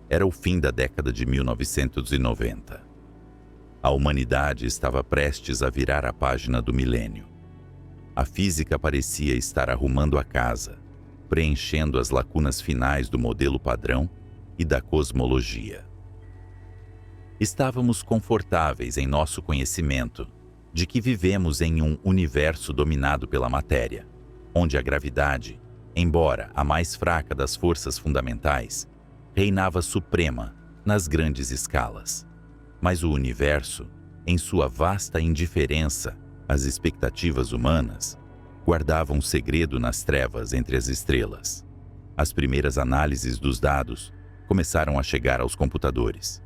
Era o fim da década de 1990. A humanidade estava prestes a virar a página do milênio. A física parecia estar arrumando a casa, preenchendo as lacunas finais do modelo padrão e da cosmologia. Estávamos confortáveis em nosso conhecimento de que vivemos em um universo dominado pela matéria, onde a gravidade, embora a mais fraca das forças fundamentais, reinava suprema nas grandes escalas. Mas o universo, em sua vasta indiferença às expectativas humanas, guardava um segredo nas trevas entre as estrelas. As primeiras análises dos dados começaram a chegar aos computadores.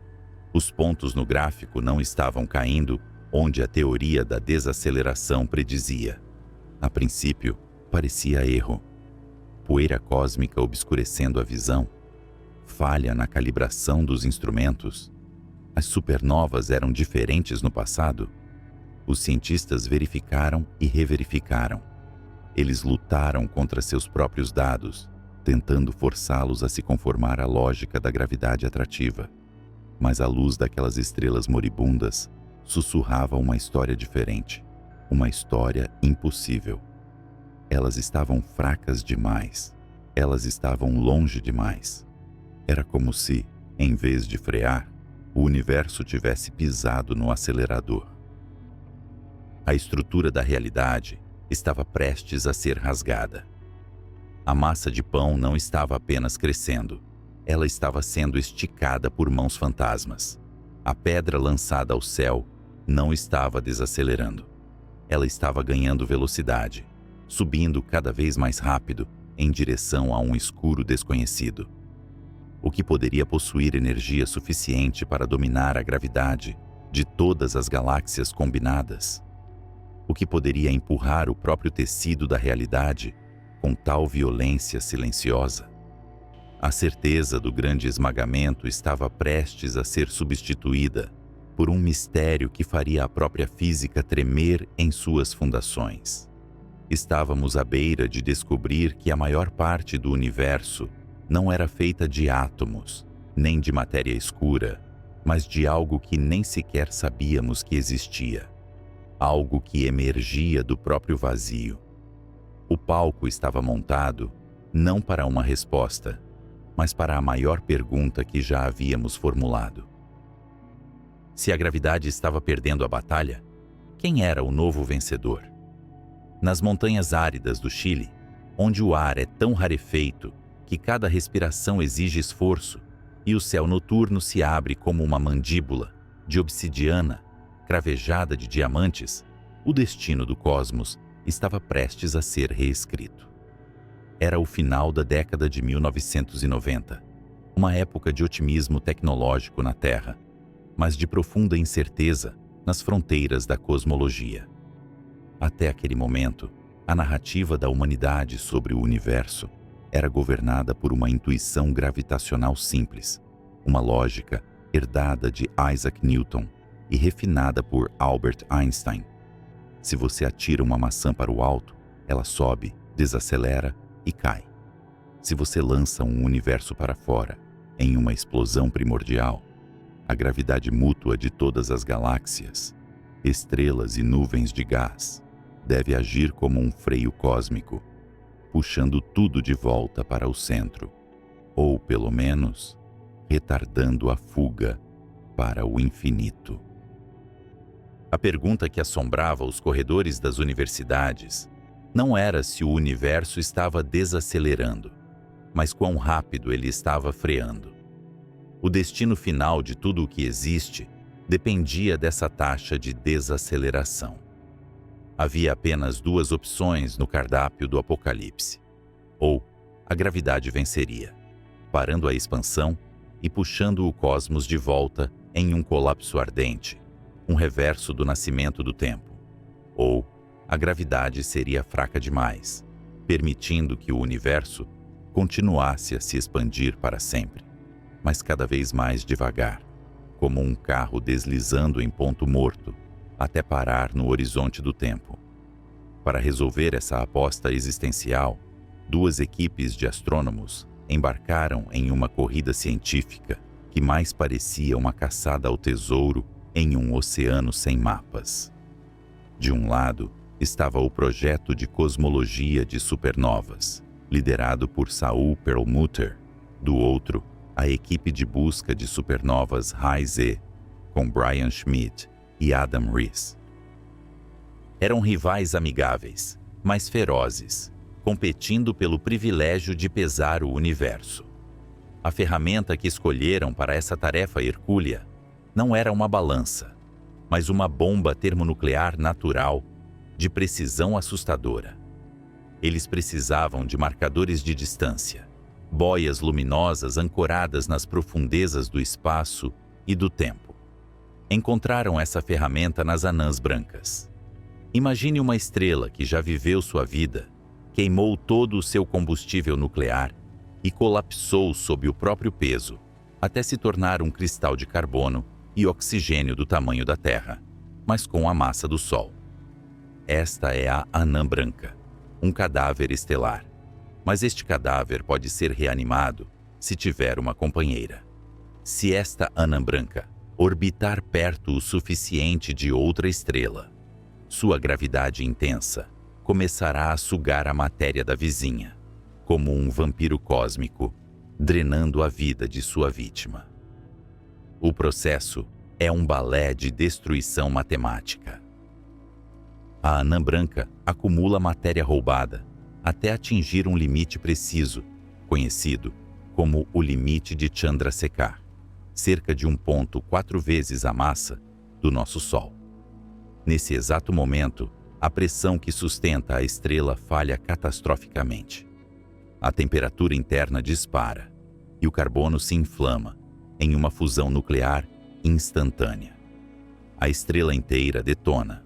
Os pontos no gráfico não estavam caindo onde a teoria da desaceleração predizia. A princípio, parecia erro. Poeira cósmica obscurecendo a visão. Falha na calibração dos instrumentos. As supernovas eram diferentes no passado. Os cientistas verificaram e reverificaram. Eles lutaram contra seus próprios dados, tentando forçá-los a se conformar à lógica da gravidade atrativa. Mas a luz daquelas estrelas moribundas sussurrava uma história diferente, uma história impossível. Elas estavam fracas demais, elas estavam longe demais. Era como se, em vez de frear, o universo tivesse pisado no acelerador. A estrutura da realidade estava prestes a ser rasgada. A massa de pão não estava apenas crescendo, ela estava sendo esticada por mãos fantasmas. A pedra lançada ao céu não estava desacelerando. Ela estava ganhando velocidade, subindo cada vez mais rápido em direção a um escuro desconhecido. O que poderia possuir energia suficiente para dominar a gravidade de todas as galáxias combinadas? O que poderia empurrar o próprio tecido da realidade com tal violência silenciosa? A certeza do grande esmagamento estava prestes a ser substituída por um mistério que faria a própria física tremer em suas fundações. Estávamos à beira de descobrir que a maior parte do universo não era feita de átomos, nem de matéria escura, mas de algo que nem sequer sabíamos que existia. Algo que emergia do próprio vazio. O palco estava montado não para uma resposta, mas para a maior pergunta que já havíamos formulado. Se a gravidade estava perdendo a batalha, quem era o novo vencedor? Nas montanhas áridas do Chile, onde o ar é tão rarefeito que cada respiração exige esforço e o céu noturno se abre como uma mandíbula de obsidiana cravejada de diamantes, o destino do cosmos estava prestes a ser reescrito. Era o final da década de 1990, uma época de otimismo tecnológico na Terra, mas de profunda incerteza nas fronteiras da cosmologia. Até aquele momento, a narrativa da humanidade sobre o universo era governada por uma intuição gravitacional simples, uma lógica herdada de Isaac Newton e refinada por Albert Einstein. Se você atira uma maçã para o alto, ela sobe, desacelera e cai. Se você lança um universo para fora, em uma explosão primordial, a gravidade mútua de todas as galáxias, estrelas e nuvens de gás, deve agir como um freio cósmico, puxando tudo de volta para o centro, ou, pelo menos, retardando a fuga para o infinito. A pergunta que assombrava os corredores das universidades não era se o universo estava desacelerando, mas quão rápido ele estava freando. O destino final de tudo o que existe dependia dessa taxa de desaceleração. Havia apenas duas opções no cardápio do Apocalipse: ou a gravidade venceria, parando a expansão e puxando o cosmos de volta em um colapso ardente, um reverso do nascimento do tempo. Ou a gravidade seria fraca demais, permitindo que o universo continuasse a se expandir para sempre, mas cada vez mais devagar, como um carro deslizando em ponto morto, até parar no horizonte do tempo. Para resolver essa aposta existencial, duas equipes de astrônomos embarcaram em uma corrida científica que mais parecia uma caçada ao tesouro em um oceano sem mapas. De um lado estava o projeto de cosmologia de supernovas, liderado por Saul Perlmutter. Do outro, a equipe de busca de supernovas High-Z, com Brian Schmidt e Adam Riess. Eram rivais amigáveis, mas ferozes, competindo pelo privilégio de pesar o universo. A ferramenta que escolheram para essa tarefa hercúlea não era uma balança, mas uma bomba termonuclear natural de precisão assustadora. Eles precisavam de marcadores de distância, boias luminosas ancoradas nas profundezas do espaço e do tempo. Encontraram essa ferramenta nas anãs brancas. Imagine uma estrela que já viveu sua vida, queimou todo o seu combustível nuclear e colapsou sob o próprio peso, até se tornar um cristal de carbono e oxigênio do tamanho da Terra, mas com a massa do Sol. Esta é a anã branca, um cadáver estelar. Mas este cadáver pode ser reanimado se tiver uma companheira. Se esta anã branca orbitar perto o suficiente de outra estrela, sua gravidade intensa começará a sugar a matéria da vizinha, como um vampiro cósmico, drenando a vida de sua vítima. O processo é um balé de destruição matemática. A anã branca acumula matéria roubada até atingir um limite preciso, conhecido como o limite de Chandrasekhar, cerca de 1,4 vezes a massa do nosso Sol. Nesse exato momento, a pressão que sustenta a estrela falha catastroficamente. A temperatura interna dispara e o carbono se inflama em uma fusão nuclear instantânea. A estrela inteira detona.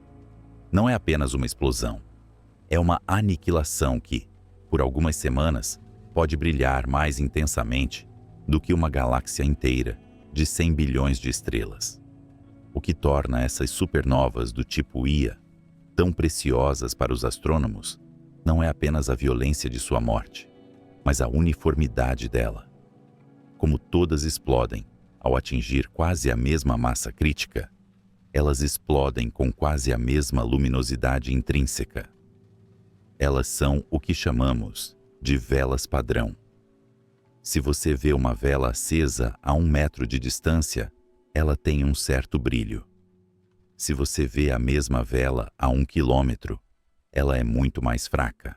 Não é apenas uma explosão, é uma aniquilação que, por algumas semanas, pode brilhar mais intensamente do que uma galáxia inteira de 100 bilhões de estrelas. O que torna essas supernovas do tipo Ia tão preciosas para os astrônomos não é apenas a violência de sua morte, mas a uniformidade dela. Como todas explodem ao atingir quase a mesma massa crítica, elas explodem com quase a mesma luminosidade intrínseca. Elas são o que chamamos de velas padrão. Se você vê uma vela acesa a 1 metro de distância, ela tem um certo brilho. Se você vê a mesma vela a 1 quilômetro, ela é muito mais fraca.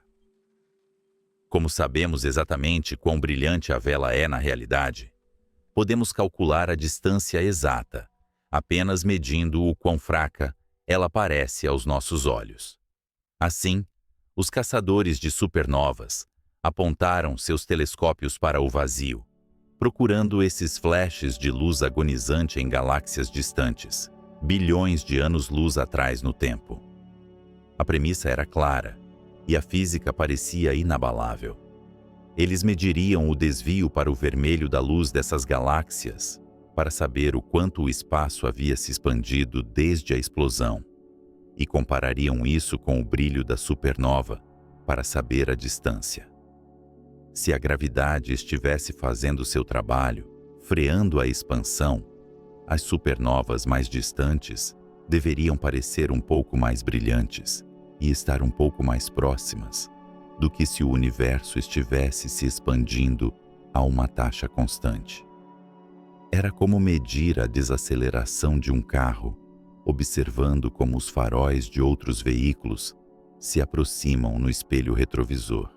Como sabemos exatamente quão brilhante a vela é na realidade, podemos calcular a distância exata, apenas medindo o quão fraca ela parece aos nossos olhos. Assim, os caçadores de supernovas apontaram seus telescópios para o vazio, procurando esses flashes de luz agonizante em galáxias distantes, bilhões de anos-luz atrás no tempo. A premissa era clara, e a física parecia inabalável. Eles mediriam o desvio para o vermelho da luz dessas galáxias para saber o quanto o espaço havia se expandido desde a explosão, e comparariam isso com o brilho da supernova para saber a distância. Se a gravidade estivesse fazendo seu trabalho, freando a expansão, as supernovas mais distantes deveriam parecer um pouco mais brilhantes e estar um pouco mais próximas do que se o universo estivesse se expandindo a uma taxa constante. Era como medir a desaceleração de um carro, observando como os faróis de outros veículos se aproximam no espelho retrovisor.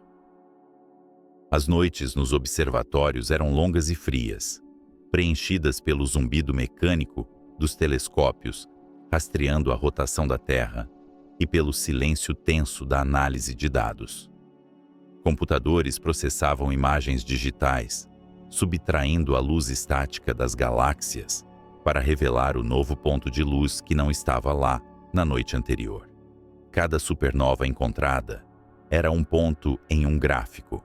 As noites nos observatórios eram longas e frias, preenchidas pelo zumbido mecânico dos telescópios rastreando a rotação da Terra e pelo silêncio tenso da análise de dados. Computadores processavam imagens digitais, subtraindo a luz estática das galáxias para revelar o novo ponto de luz que não estava lá na noite anterior. Cada supernova encontrada era um ponto em um gráfico,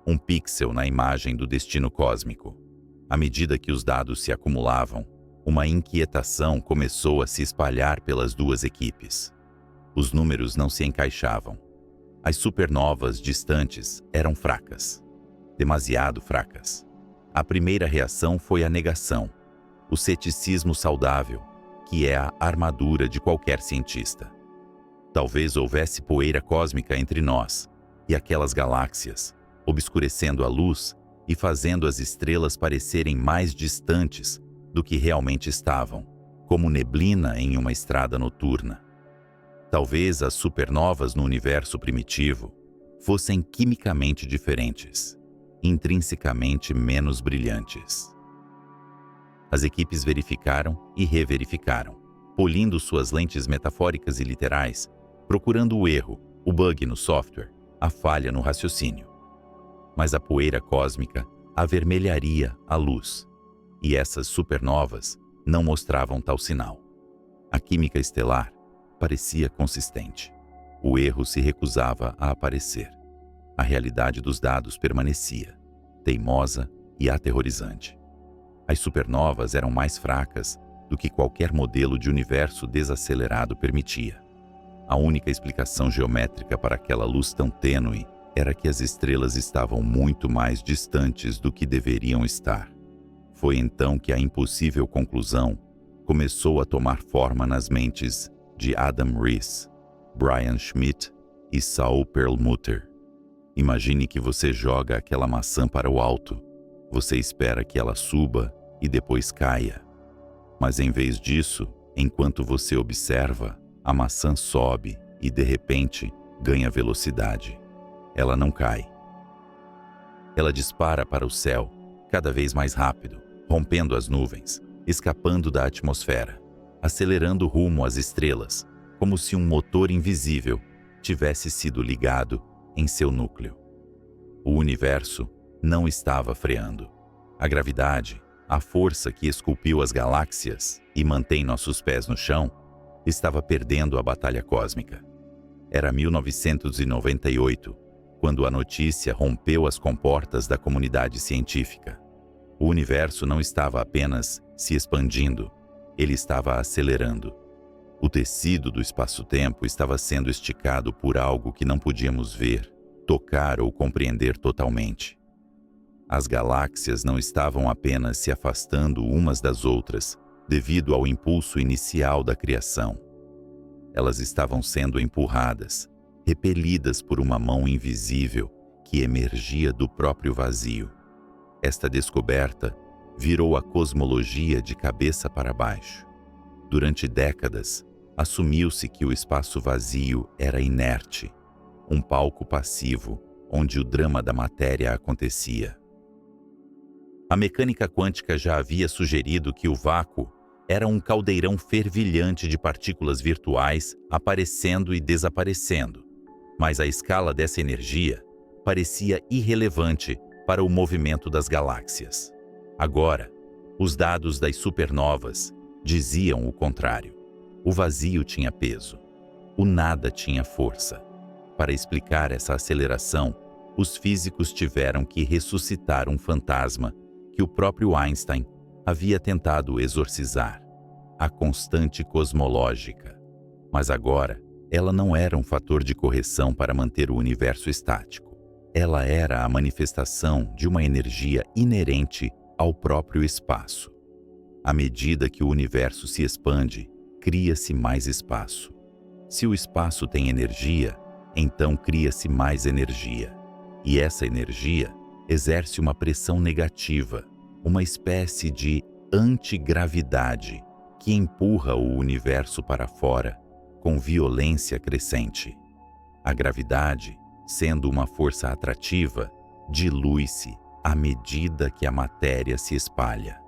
um pixel na imagem do destino cósmico. À medida que os dados se acumulavam, uma inquietação começou a se espalhar pelas duas equipes. Os números não se encaixavam. As supernovas distantes eram fracas, demasiado fracas. A primeira reação foi a negação, o ceticismo saudável, que é a armadura de qualquer cientista. Talvez houvesse poeira cósmica entre nós e aquelas galáxias, obscurecendo a luz e fazendo as estrelas parecerem mais distantes do que realmente estavam, como neblina em uma estrada noturna. Talvez as supernovas no universo primitivo fossem quimicamente diferentes, intrinsecamente menos brilhantes. As equipes verificaram e reverificaram, polindo suas lentes metafóricas e literais, procurando o erro, o bug no software, a falha no raciocínio. Mas a poeira cósmica avermelharia a luz, e essas supernovas não mostravam tal sinal. A química estelar parecia consistente. O erro se recusava a aparecer. A realidade dos dados permanecia, teimosa e aterrorizante. As supernovas eram mais fracas do que qualquer modelo de universo desacelerado permitia. A única explicação geométrica para aquela luz tão tênue era que as estrelas estavam muito mais distantes do que deveriam estar. Foi então que a impossível conclusão começou a tomar forma nas mentes de Adam Riess, Brian Schmidt e Saul Perlmutter. Imagine que você joga aquela maçã para o alto. Você espera que ela suba e depois caia. Mas em vez disso, enquanto você observa, a maçã sobe e, de repente, ganha velocidade. Ela não cai. Ela dispara para o céu, cada vez mais rápido, rompendo as nuvens, escapando da atmosfera, acelerando rumo às estrelas, como se um motor invisível tivesse sido ligado em seu núcleo. O universo não estava freando. A gravidade, a força que esculpiu as galáxias e mantém nossos pés no chão, estava perdendo a batalha cósmica. Era 1998, quando a notícia rompeu as comportas da comunidade científica. O universo não estava apenas se expandindo, ele estava acelerando. O tecido do espaço-tempo estava sendo esticado por algo que não podíamos ver, tocar ou compreender totalmente. As galáxias não estavam apenas se afastando umas das outras devido ao impulso inicial da criação. Elas estavam sendo empurradas, repelidas por uma mão invisível que emergia do próprio vazio. Esta descoberta virou a cosmologia de cabeça para baixo. Durante décadas, assumiu-se que o espaço vazio era inerte, um palco passivo onde o drama da matéria acontecia. A mecânica quântica já havia sugerido que o vácuo era um caldeirão fervilhante de partículas virtuais aparecendo e desaparecendo, mas a escala dessa energia parecia irrelevante para o movimento das galáxias. Agora, os dados das supernovas diziam o contrário. O vazio tinha peso, o nada tinha força. Para explicar essa aceleração, os físicos tiveram que ressuscitar um fantasma que o próprio Einstein havia tentado exorcizar, a constante cosmológica. Mas agora, ela não era um fator de correção para manter o universo estático. Ela era a manifestação de uma energia inerente ao próprio espaço. À medida que o universo se expande, cria-se mais espaço. Se o espaço tem energia, então cria-se mais energia. E essa energia exerce uma pressão negativa, uma espécie de antigravidade que empurra o universo para fora com violência crescente. A gravidade, sendo uma força atrativa, dilui-se à medida que a matéria se espalha.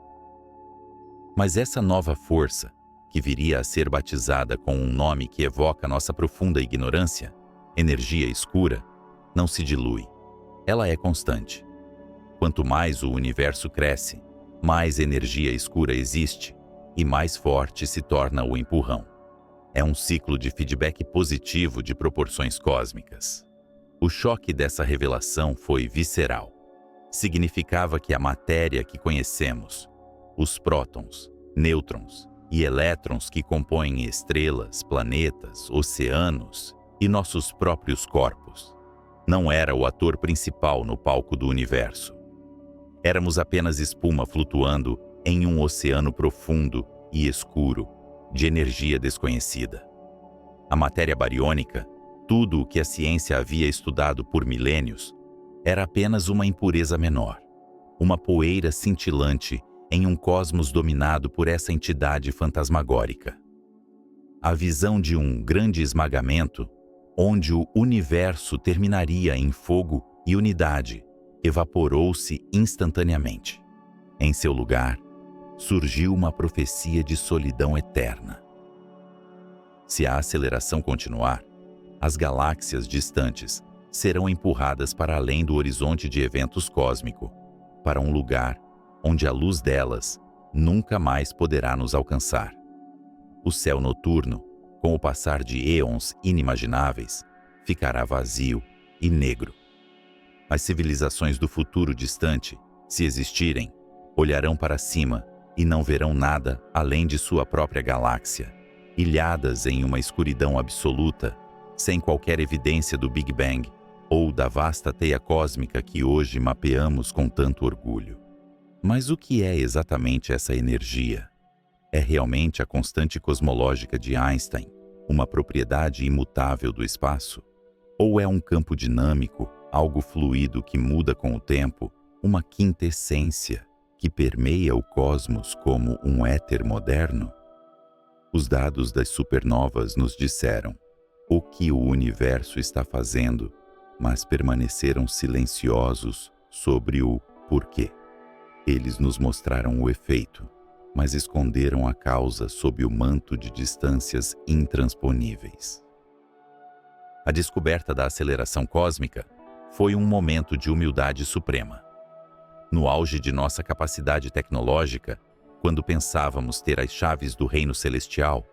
Mas essa nova força, que viria a ser batizada com um nome que evoca nossa profunda ignorância, energia escura, não se dilui. ela é constante. Quanto mais o universo cresce, mais energia escura existe e mais forte se torna o empurrão. É um ciclo de feedback positivo de proporções cósmicas. O choque dessa revelação foi visceral. Significava que a matéria que conhecemos, os prótons, nêutrons e elétrons que compõem estrelas, planetas, oceanos e nossos próprios corpos, não era o ator principal no palco do universo. Éramos apenas espuma flutuando em um oceano profundo e escuro de energia desconhecida. A matéria bariônica, tudo o que a ciência havia estudado por milênios, era apenas uma impureza menor, uma poeira cintilante em um cosmos dominado por essa entidade fantasmagórica. A visão de um grande esmagamento, onde o universo terminaria em fogo e unidade, evaporou-se instantaneamente. Em seu lugar, surgiu uma profecia de solidão eterna. Se a aceleração continuar, as galáxias distantes serão empurradas para além do horizonte de eventos cósmico, para um lugar onde a luz delas nunca mais poderá nos alcançar. O céu noturno, com o passar de eons inimagináveis, ficará vazio e negro. As civilizações do futuro distante, se existirem, olharão para cima e não verão nada além de sua própria galáxia, ilhadas em uma escuridão absoluta, sem qualquer evidência do Big Bang ou da vasta teia cósmica que hoje mapeamos com tanto orgulho. Mas o que é exatamente essa energia? É realmente a constante cosmológica de Einstein, uma propriedade imutável do espaço? Ou é um campo dinâmico, algo fluido que muda com o tempo, uma quintessência que permeia o cosmos como um éter moderno? Os dados das supernovas nos disseram o que o universo está fazendo, mas permaneceram silenciosos sobre o porquê. Eles nos mostraram o efeito, mas esconderam a causa sob o manto de distâncias intransponíveis. A descoberta da aceleração cósmica foi um momento de humildade suprema. No auge de nossa capacidade tecnológica, quando pensávamos ter as chaves do reino celestial,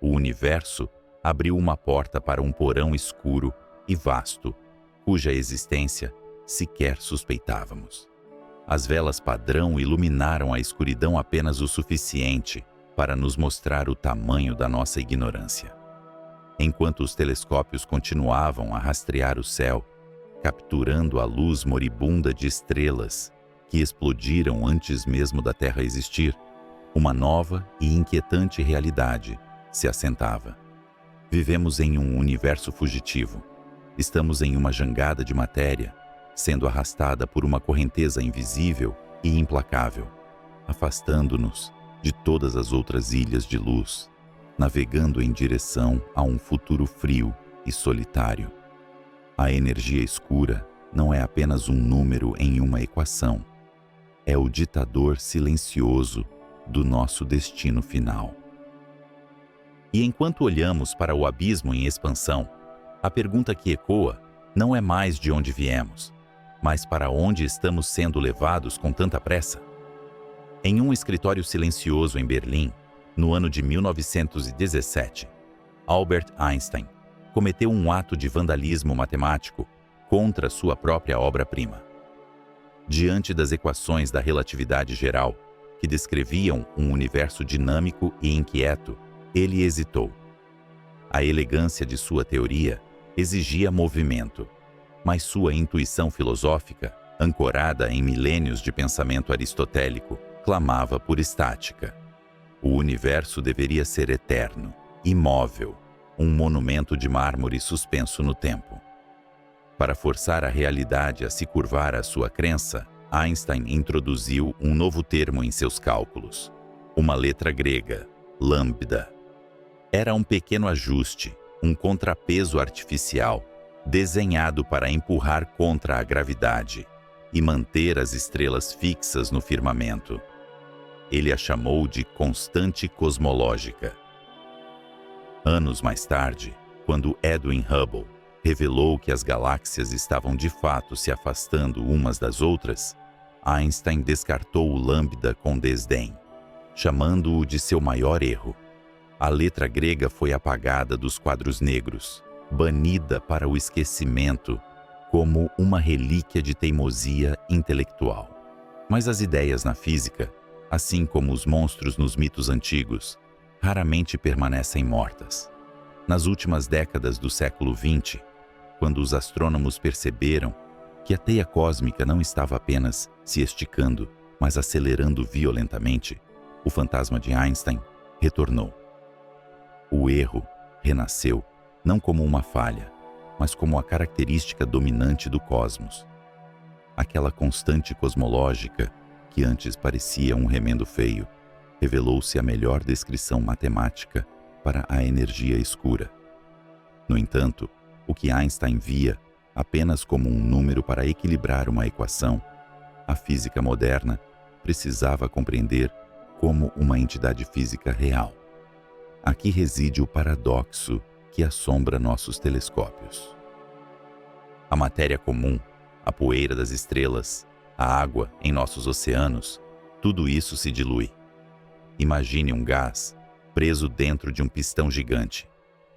o universo abriu uma porta para um porão escuro e vasto, cuja existência sequer suspeitávamos. As velas padrão iluminaram a escuridão apenas o suficiente para nos mostrar o tamanho da nossa ignorância. Enquanto os telescópios continuavam a rastrear o céu, capturando a luz moribunda de estrelas que explodiram antes mesmo da Terra existir, uma nova e inquietante realidade se assentava. Vivemos em um universo fugitivo. Estamos em uma jangada de matéria, sendo arrastada por uma correnteza invisível e implacável, afastando-nos de todas as outras ilhas de luz, navegando em direção a um futuro frio e solitário. A energia escura não é apenas um número em uma equação. É o ditador silencioso do nosso destino final. E enquanto olhamos para o abismo em expansão, a pergunta que ecoa não é mais de onde viemos, mas para onde estamos sendo levados com tanta pressa. Em um escritório silencioso em Berlim, no ano de 1917, Albert Einstein cometeu um ato de vandalismo matemático contra sua própria obra-prima. Diante das equações da relatividade geral, que descreviam um universo dinâmico e inquieto, ele hesitou. A elegância de sua teoria exigia movimento, mas sua intuição filosófica, ancorada em milênios de pensamento aristotélico, clamava por estática. O universo deveria ser eterno, imóvel, um monumento de mármore suspenso no tempo. Para forçar a realidade a se curvar à sua crença, Einstein introduziu um novo termo em seus cálculos, uma letra grega, lambda. Era um pequeno ajuste, um contrapeso artificial, desenhado para empurrar contra a gravidade e manter as estrelas fixas no firmamento. Ele a chamou de constante cosmológica. Anos mais tarde, quando Edwin Hubble, revelou que as galáxias estavam de fato se afastando umas das outras, Einstein descartou o lambda com desdém, chamando-o de seu maior erro. A letra grega foi apagada dos quadros negros, banida para o esquecimento como uma relíquia de teimosia intelectual. Mas as ideias na física, assim como os monstros nos mitos antigos, raramente permanecem mortas. Nas últimas décadas do século XX, quando os astrônomos perceberam que a teia cósmica não estava apenas se esticando, mas acelerando violentamente, o fantasma de Einstein retornou. O erro renasceu não como uma falha, mas como a característica dominante do cosmos. Aquela constante cosmológica, que antes parecia um remendo feio, revelou-se a melhor descrição matemática para a energia escura. No entanto, o que Einstein via apenas como um número para equilibrar uma equação, a física moderna precisava compreender como uma entidade física real. Aqui reside o paradoxo que assombra nossos telescópios. A matéria comum, a poeira das estrelas, a água em nossos oceanos, tudo isso se dilui. Imagine um gás preso dentro de um pistão gigante.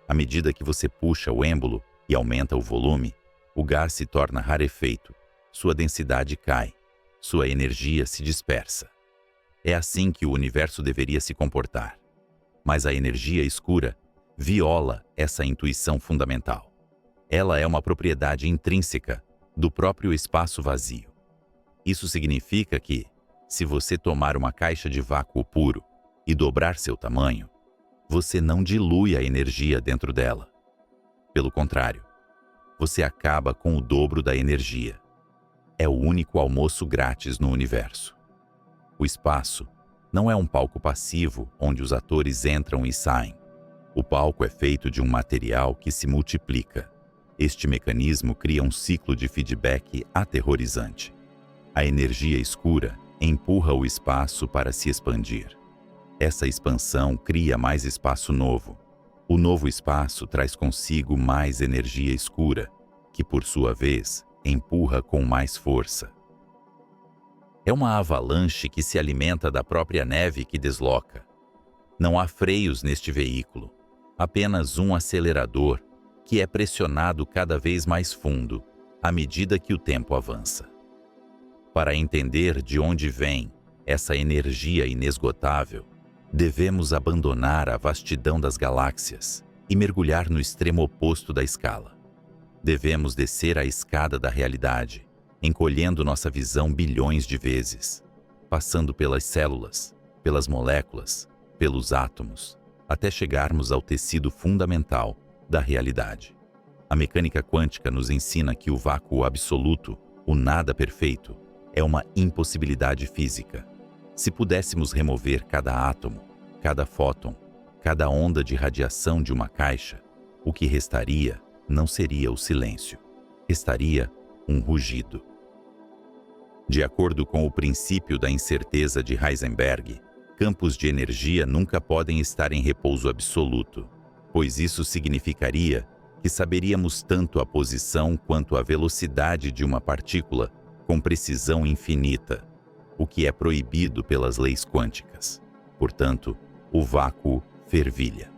À medida que você puxa o êmbolo e aumenta o volume, o gás se torna rarefeito, sua densidade cai, sua energia se dispersa. É assim que o universo deveria se comportar. Mas a energia escura viola essa intuição fundamental. Ela é uma propriedade intrínseca do próprio espaço vazio. Isso significa que, se você tomar uma caixa de vácuo puro e dobrar seu tamanho, você não dilui a energia dentro dela. Pelo contrário, você acaba com o dobro da energia. É o único almoço grátis no universo. O espaço não é um palco passivo onde os atores entram e saem. O palco é feito de um material que se multiplica. Este mecanismo cria um ciclo de feedback aterrorizante. A energia escura empurra o espaço para se expandir. Essa expansão cria mais espaço novo. O novo espaço traz consigo mais energia escura, que por sua vez empurra com mais força. É uma avalanche que se alimenta da própria neve que desloca. Não há freios neste veículo, apenas um acelerador que é pressionado cada vez mais fundo à medida que o tempo avança. Para entender de onde vem essa energia inesgotável, devemos abandonar a vastidão das galáxias e mergulhar no extremo oposto da escala. Devemos descer a escada da realidade, encolhendo nossa visão bilhões de vezes, passando pelas células, pelas moléculas, pelos átomos, até chegarmos ao tecido fundamental da realidade. A mecânica quântica nos ensina que o vácuo absoluto, o nada perfeito, é uma impossibilidade física. Se pudéssemos remover cada átomo, cada fóton, cada onda de radiação de uma caixa, o que restaria não seria o silêncio, restaria um rugido. De acordo com o princípio da incerteza de Heisenberg, campos de energia nunca podem estar em repouso absoluto, pois isso significaria que saberíamos tanto a posição quanto a velocidade de uma partícula com precisão infinita, o que é proibido pelas leis quânticas. Portanto, o vácuo fervilha.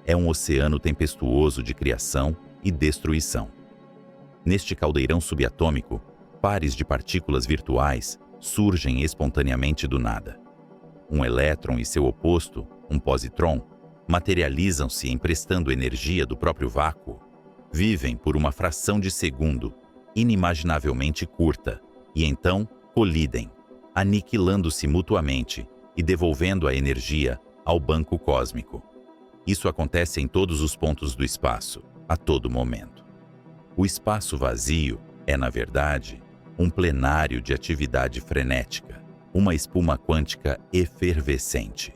É um oceano tempestuoso de criação e destruição. Neste caldeirão subatômico, pares de partículas virtuais surgem espontaneamente do nada. Um elétron e seu oposto, um positron, materializam-se emprestando energia do próprio vácuo, vivem por uma fração de segundo, inimaginavelmente curta, e então colidem, aniquilando-se mutuamente e devolvendo a energia ao banco cósmico. Isso acontece em todos os pontos do espaço, a todo momento. O espaço vazio é, na verdade, um plenário de atividade frenética, uma espuma quântica efervescente.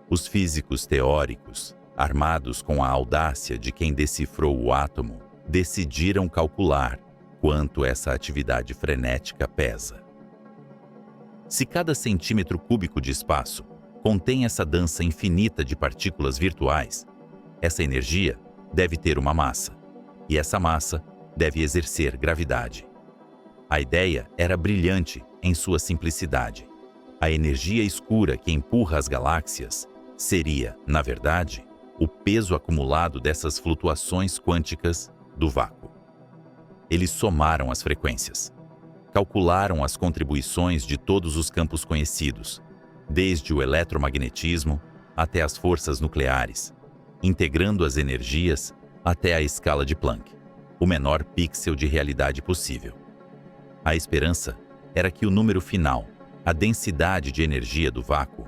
Os físicos teóricos, armados com a audácia de quem decifrou o átomo, decidiram calcular quanto essa atividade frenética pesa. Se cada centímetro cúbico de espaço contém essa dança infinita de partículas virtuais, essa energia deve ter uma massa. e essa massa deve exercer gravidade. A ideia era brilhante em sua simplicidade. A energia escura que empurra as galáxias seria, na verdade, o peso acumulado dessas flutuações quânticas do vácuo. Eles somaram as frequências, calcularam as contribuições de todos os campos conhecidos, desde o eletromagnetismo até as forças nucleares, integrando as energias até a escala de Planck, o menor pixel de realidade possível. A esperança era que o número final, a densidade de energia do vácuo,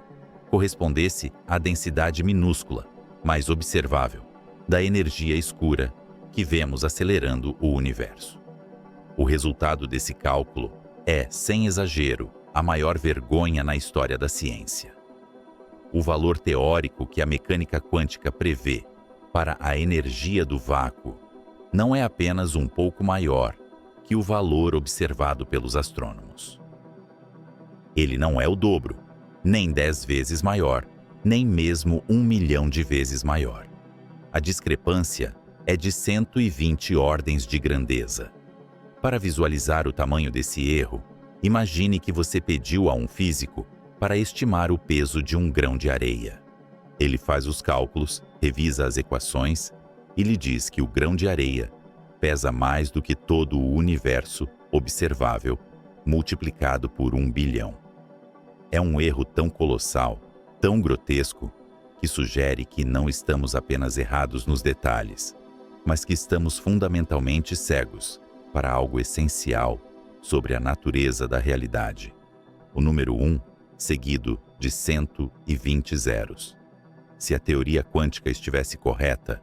correspondesse à densidade minúscula, mas observável, da energia escura que vemos acelerando o universo. O resultado desse cálculo é, sem exagero, a maior vergonha na história da ciência. O valor teórico que a mecânica quântica prevê para a energia do vácuo não é apenas um pouco maior que o valor observado pelos astrônomos. Ele não é o dobro, nem 10 vezes maior, nem mesmo 1 milhão de vezes maior. A discrepância é de 120 ordens de grandeza. Para visualizar o tamanho desse erro, imagine que você pediu a um físico para estimar o peso de um grão de areia. Ele faz os cálculos, revisa as equações e lhe diz que o grão de areia pesa mais do que todo o universo observável, multiplicado por 1 bilhão. É um erro tão colossal, tão grotesco, que sugere que não estamos apenas errados nos detalhes, mas que estamos fundamentalmente cegos para algo essencial sobre a natureza da realidade. O número 1, seguido de 120 zeros. Se a teoria quântica estivesse correta,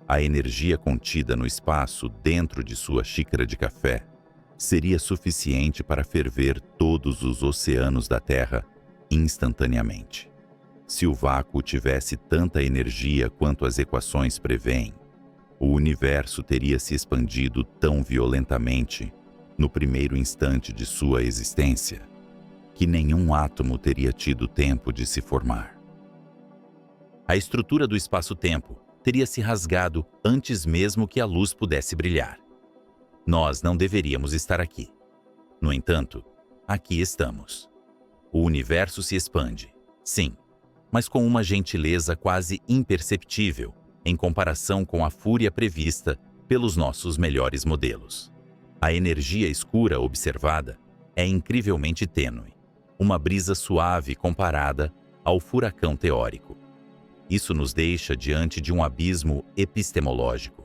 a energia contida no espaço dentro de sua xícara de café seria suficiente para ferver todos os oceanos da Terra instantaneamente. Se o vácuo tivesse tanta energia quanto as equações prevêem, o universo teria se expandido tão violentamente no primeiro instante de sua existência que nenhum átomo teria tido tempo de se formar. A estrutura do espaço-tempo teria se rasgado antes mesmo que a luz pudesse brilhar. Nós não deveríamos estar aqui. No entanto, aqui estamos. O universo se expande, sim, mas com uma gentileza quase imperceptível em comparação com a fúria prevista pelos nossos melhores modelos. A energia escura observada é incrivelmente tênue, uma brisa suave comparada ao furacão teórico. Isso nos deixa diante de um abismo epistemológico.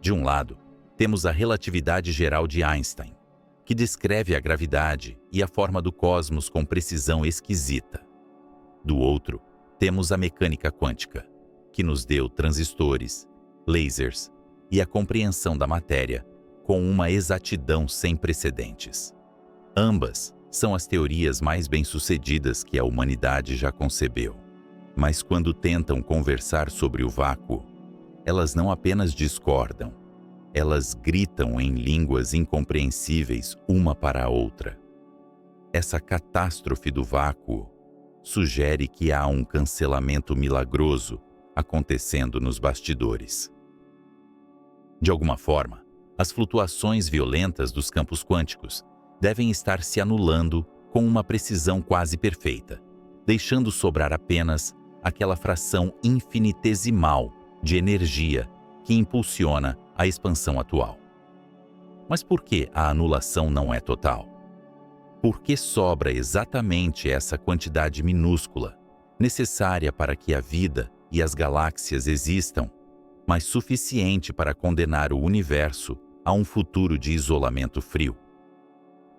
De um lado, temos a relatividade geral de Einstein, que descreve a gravidade e a forma do cosmos com precisão esquisita. Do outro, temos a mecânica quântica, que nos deu transistores, lasers e a compreensão da matéria com uma exatidão sem precedentes. Ambas são as teorias mais bem-sucedidas que a humanidade já concebeu. Mas quando tentam conversar sobre o vácuo, elas não apenas discordam, elas gritam em línguas incompreensíveis uma para a outra. Essa catástrofe do vácuo sugere que há um cancelamento milagroso acontecendo nos bastidores. De alguma forma, as flutuações violentas dos campos quânticos devem estar se anulando com uma precisão quase perfeita, deixando sobrar apenas aquela fração infinitesimal de energia que impulsiona a expansão atual. Mas por que a anulação não é total? Por que sobra exatamente essa quantidade minúscula, necessária para que a vida e as galáxias existam, mas suficiente para condenar o universo a um futuro de isolamento frio?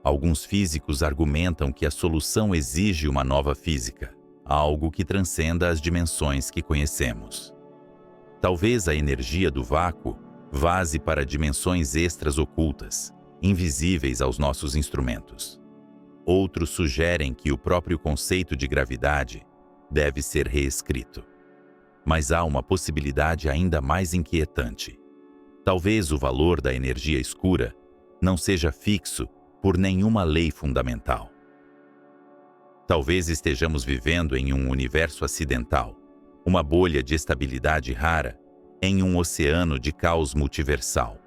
Alguns físicos argumentam que a solução exige uma nova física, algo que transcenda as dimensões que conhecemos. Talvez a energia do vácuo vaze para dimensões extras ocultas, invisíveis aos nossos instrumentos. Outros sugerem que o próprio conceito de gravidade deve ser reescrito. Mas há uma possibilidade ainda mais inquietante. Talvez o valor da energia escura não seja fixo por nenhuma lei fundamental. Talvez estejamos vivendo em um universo acidental, uma bolha de estabilidade rara em um oceano de caos multiversal.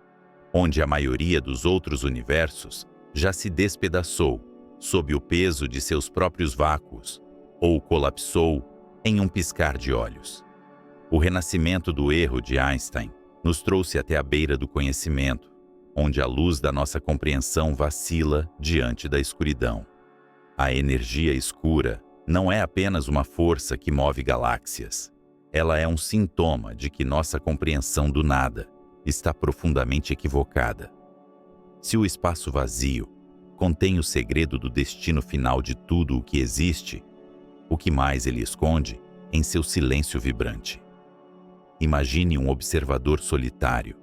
onde a maioria dos outros universos já se despedaçou sob o peso de seus próprios vácuos ou colapsou em um piscar de olhos. O renascimento do erro de Einstein nos trouxe até a beira do conhecimento, onde a luz da nossa compreensão vacila diante da escuridão. A energia escura não é apenas uma força que move galáxias. Ela é um sintoma de que nossa compreensão do nada está profundamente equivocada. Se o espaço vazio contém o segredo do destino final de tudo o que existe, o que mais ele esconde em seu silêncio vibrante? Imagine um observador solitário,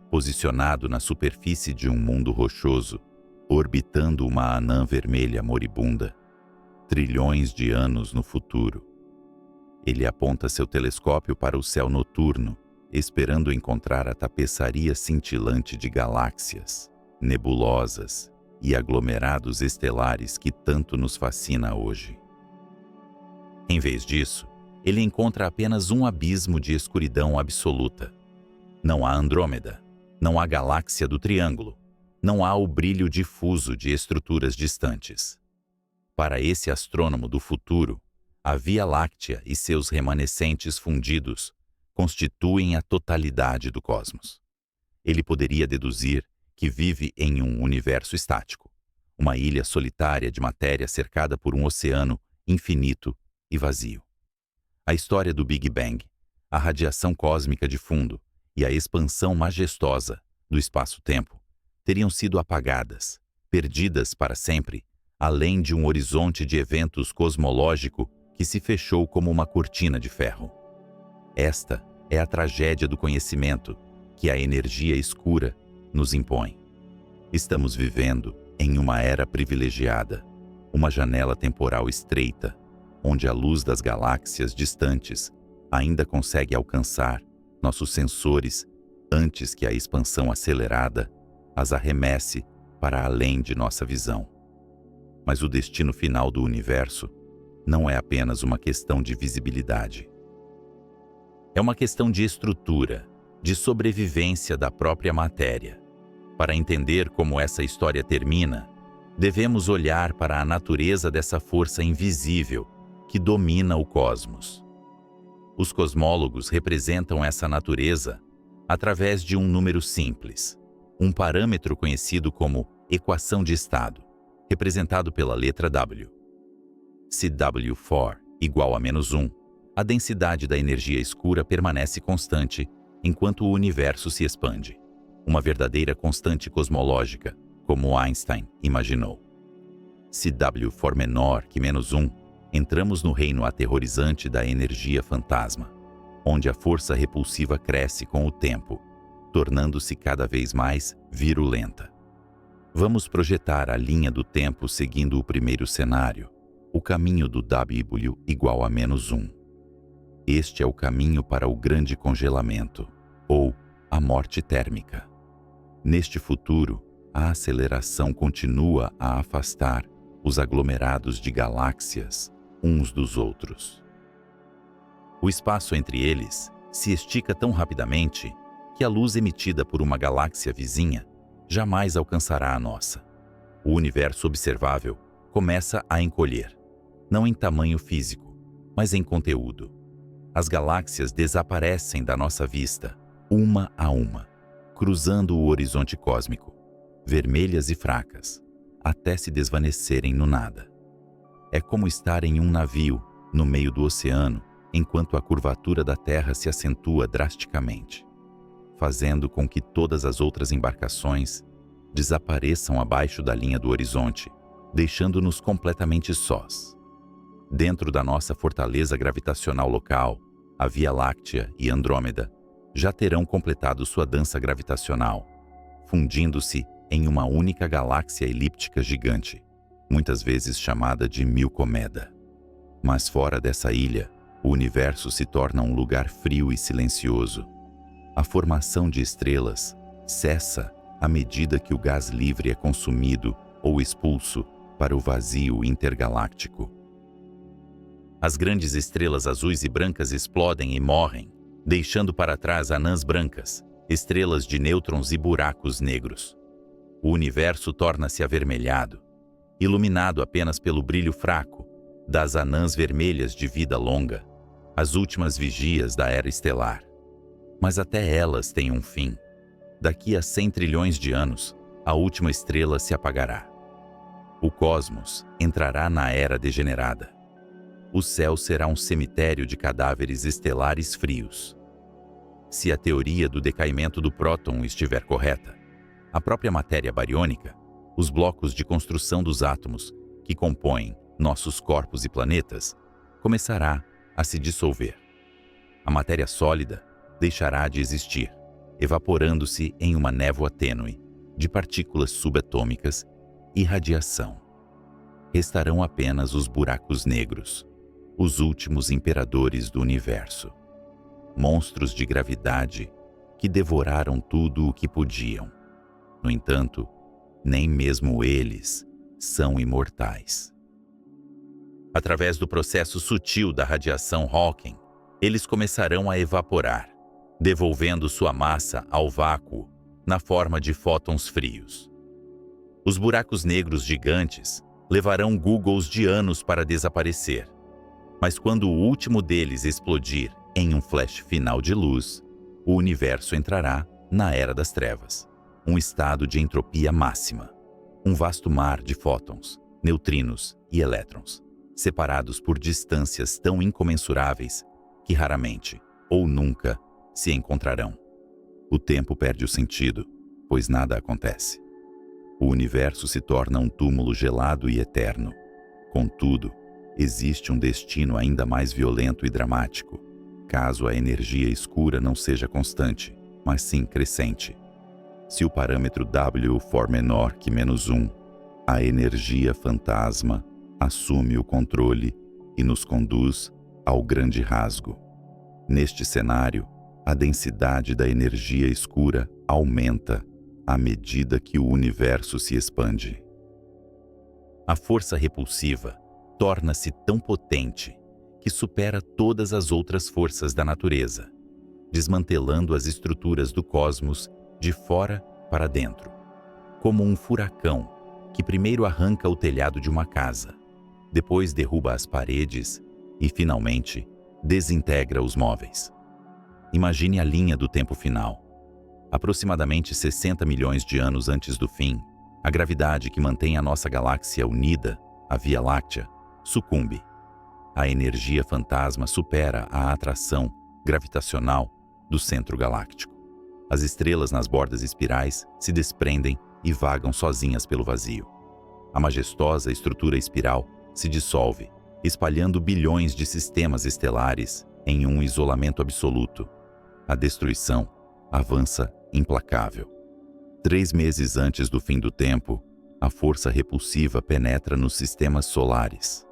posicionado na superfície de um mundo rochoso, orbitando uma anã vermelha moribunda, trilhões de anos no futuro. Ele aponta seu telescópio para o céu noturno, esperando encontrar a tapeçaria cintilante de galáxias, nebulosas e aglomerados estelares que tanto nos fascina hoje. Em vez disso, ele encontra apenas um abismo de escuridão absoluta. Não há Andrômeda, não há galáxia do Triângulo, não há o brilho difuso de estruturas distantes. Para esse astrônomo do futuro, a Via Láctea e seus remanescentes fundidos constituem a totalidade do cosmos. Ele poderia deduzir que vive em um universo estático, uma ilha solitária de matéria cercada por um oceano infinito e vazio. A história do Big Bang, a radiação cósmica de fundo e a expansão majestosa do espaço-tempo teriam sido apagadas, perdidas para sempre, além de um horizonte de eventos cosmológico que se fechou como uma cortina de ferro. Esta é a tragédia do conhecimento que a energia escura nos impõe. Estamos vivendo em uma era privilegiada, uma janela temporal estreita, onde a luz das galáxias distantes ainda consegue alcançar nossos sensores antes que a expansão acelerada as arremesse para além de nossa visão. Mas o destino final do universo não é apenas uma questão de visibilidade. É uma questão de estrutura, de sobrevivência da própria matéria. Para entender como essa história termina, devemos olhar para a natureza dessa força invisível que domina o cosmos. Os cosmólogos representam essa natureza através de um número simples, um parâmetro conhecido como equação de estado, representado pela letra W. Se W for igual a -1, a densidade da energia escura permanece constante enquanto o universo se expande. Uma verdadeira constante cosmológica, como Einstein imaginou. Se W for menor que -1, entramos no reino aterrorizante da energia fantasma, onde a força repulsiva cresce com o tempo, tornando-se cada vez mais virulenta. Vamos projetar a linha do tempo seguindo o primeiro cenário, o caminho do W igual a -1. Este é o caminho para o grande congelamento, ou a morte térmica. Neste futuro, a aceleração continua a afastar os aglomerados de galáxias uns dos outros. O espaço entre eles se estica tão rapidamente que a luz emitida por uma galáxia vizinha jamais alcançará a nossa. O universo observável começa a encolher, não em tamanho físico, mas em conteúdo. As galáxias desaparecem da nossa vista, uma a uma, cruzando o horizonte cósmico, vermelhas e fracas, até se desvanecerem no nada. É como estar em um navio, no meio do oceano, enquanto a curvatura da Terra se acentua drasticamente, fazendo com que todas as outras embarcações desapareçam abaixo da linha do horizonte, deixando-nos completamente sós. Dentro da nossa fortaleza gravitacional local, a Via Láctea e Andrômeda já terão completado sua dança gravitacional, fundindo-se em uma única galáxia elíptica gigante, muitas vezes chamada de Milcomeda. Mas fora dessa ilha, o universo se torna um lugar frio e silencioso. A formação de estrelas cessa à medida que o gás livre é consumido ou expulso para o vazio intergaláctico. As grandes estrelas azuis e brancas explodem e morrem, deixando para trás anãs brancas, estrelas de nêutrons e buracos negros. O universo torna-se avermelhado, iluminado apenas pelo brilho fraco das anãs vermelhas de vida longa, as últimas vigias da era estelar. Mas até elas têm um fim. Daqui a 100 trilhões de anos, a última estrela se apagará. O cosmos entrará na era degenerada. O céu será um cemitério de cadáveres estelares frios. Se a teoria do decaimento do próton estiver correta, a própria matéria bariônica, os blocos de construção dos átomos que compõem nossos corpos e planetas, começará a se dissolver. A matéria sólida deixará de existir, evaporando-se em uma névoa tênue de partículas subatômicas e radiação. Restarão apenas os buracos negros, os últimos imperadores do universo. Monstros de gravidade que devoraram tudo o que podiam. No entanto, nem mesmo eles são imortais. Através do processo sutil da radiação Hawking, eles começarão a evaporar, devolvendo sua massa ao vácuo na forma de fótons frios. Os buracos negros gigantes levarão googles de anos para desaparecer, mas quando o último deles explodir em um flash final de luz, o universo entrará na Era das Trevas, um estado de entropia máxima, um vasto mar de fótons, neutrinos e elétrons, separados por distâncias tão incomensuráveis que raramente, ou nunca, se encontrarão. O tempo perde o sentido, pois nada acontece. O universo se torna um túmulo gelado e eterno. Contudo, existe um destino ainda mais violento e dramático, caso a energia escura não seja constante, mas sim crescente. Se o parâmetro W for menor que -1, a energia fantasma assume o controle e nos conduz ao grande rasgo. Neste cenário, a densidade da energia escura aumenta à medida que o universo se expande. A força repulsiva torna-se tão potente que supera todas as outras forças da natureza, desmantelando as estruturas do cosmos de fora para dentro, como um furacão que primeiro arranca o telhado de uma casa, depois derruba as paredes e, finalmente, desintegra os móveis. Imagine a linha do tempo final. Aproximadamente 60 milhões de anos antes do fim, a gravidade que mantém a nossa galáxia unida, a Via Láctea, sucumbe. A energia fantasma supera a atração gravitacional do centro galáctico. As estrelas nas bordas espirais se desprendem e vagam sozinhas pelo vazio. A majestosa estrutura espiral se dissolve, espalhando bilhões de sistemas estelares em um isolamento absoluto. A destruição avança implacável. 3 meses antes do fim do tempo, a força repulsiva penetra nos sistemas solares.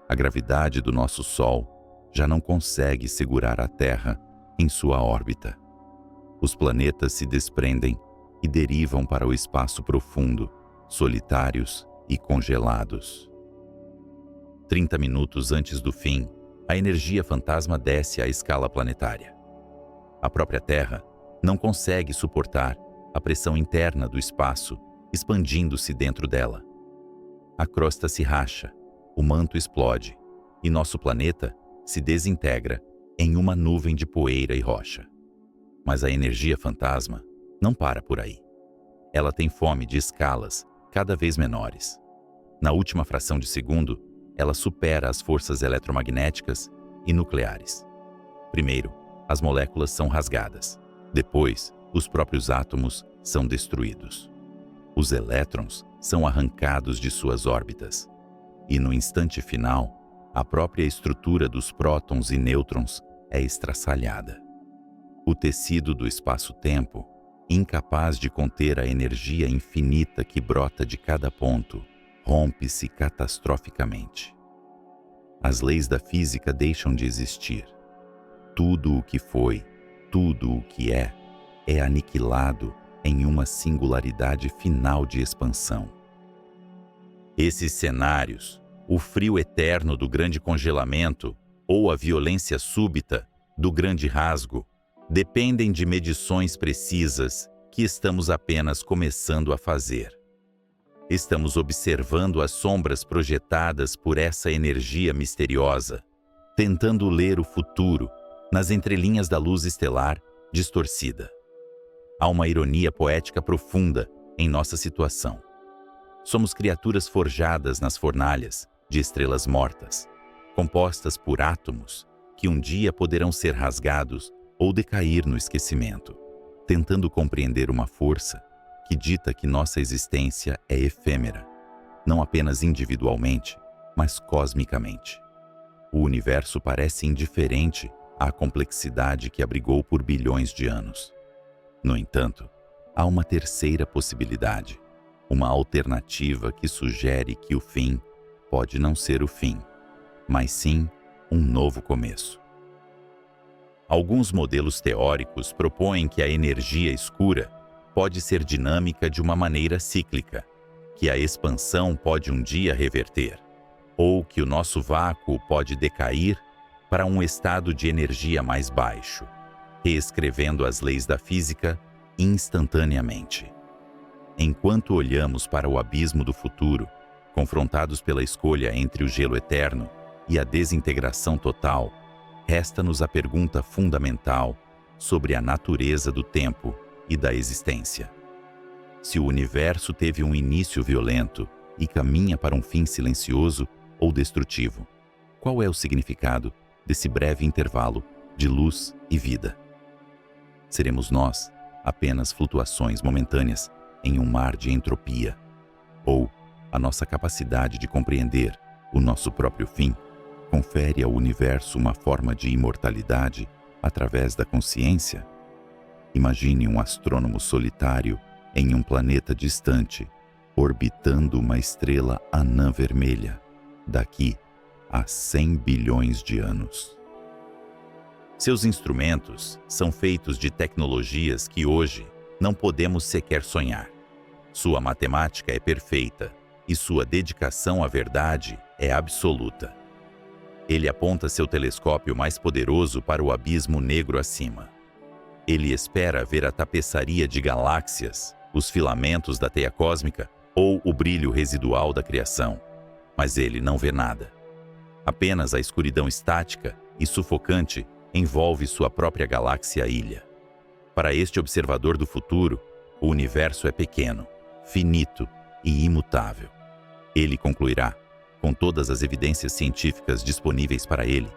A gravidade do nosso Sol já não consegue segurar a Terra em sua órbita. Os planetas se desprendem e derivam para o espaço profundo, solitários e congelados. 30 minutos antes do fim, a energia fantasma desce à escala planetária. A própria Terra não consegue suportar a pressão interna do espaço expandindo-se dentro dela. A crosta se racha, o manto explode e nosso planeta se desintegra em uma nuvem de poeira e rocha. Mas a energia fantasma não para por aí. Ela tem fome de escalas cada vez menores. Na última fração de segundo, ela supera as forças eletromagnéticas e nucleares. Primeiro, as moléculas são rasgadas. Depois, os próprios átomos são destruídos. Os elétrons são arrancados de suas órbitas. E no instante final, a própria estrutura dos prótons e nêutrons é estraçalhada. O tecido do espaço-tempo, incapaz de conter a energia infinita que brota de cada ponto, rompe-se catastroficamente. As leis da física deixam de existir. Tudo o que foi, tudo o que é aniquilado em uma singularidade final de expansão. Esses cenários, o frio eterno do grande congelamento ou a violência súbita do grande rasgo, dependem de medições precisas que estamos apenas começando a fazer. Estamos observando as sombras projetadas por essa energia misteriosa, tentando ler o futuro nas entrelinhas da luz estelar distorcida. Há uma ironia poética profunda em nossa situação. Somos criaturas forjadas nas fornalhas de estrelas mortas, compostas por átomos que um dia poderão ser rasgados ou decair no esquecimento, tentando compreender uma força que dita que nossa existência é efêmera, não apenas individualmente, mas cosmicamente. O universo parece indiferente à complexidade que abrigou por bilhões de anos. No entanto, há uma terceira possibilidade, uma alternativa que sugere que o fim pode não ser o fim, mas sim um novo começo. Alguns modelos teóricos propõem que a energia escura pode ser dinâmica de uma maneira cíclica, que a expansão pode um dia reverter, ou que o nosso vácuo pode decair para um estado de energia mais baixo, reescrevendo as leis da física instantaneamente. Enquanto olhamos para o abismo do futuro, confrontados pela escolha entre o gelo eterno e a desintegração total, resta-nos a pergunta fundamental sobre a natureza do tempo e da existência. Se o universo teve um início violento e caminha para um fim silencioso ou destrutivo, qual é o significado desse breve intervalo de luz e vida? Seremos nós apenas flutuações momentâneas em um mar de entropia? Ou a nossa capacidade de compreender o nosso próprio fim confere ao universo uma forma de imortalidade através da consciência? Imagine um astrônomo solitário em um planeta distante, orbitando uma estrela anã vermelha, daqui a 100 bilhões de anos. Seus instrumentos são feitos de tecnologias que hoje não podemos sequer sonhar. Sua matemática é perfeita e sua dedicação à verdade é absoluta. Ele aponta seu telescópio mais poderoso para o abismo negro acima. Ele espera ver a tapeçaria de galáxias, os filamentos da teia cósmica ou o brilho residual da criação, mas ele não vê nada. Apenas a escuridão estática e sufocante envolve sua própria galáxia-ilha. Para este observador do futuro, o universo é pequeno, finito e imutável. Ele concluirá, com todas as evidências científicas disponíveis para ele,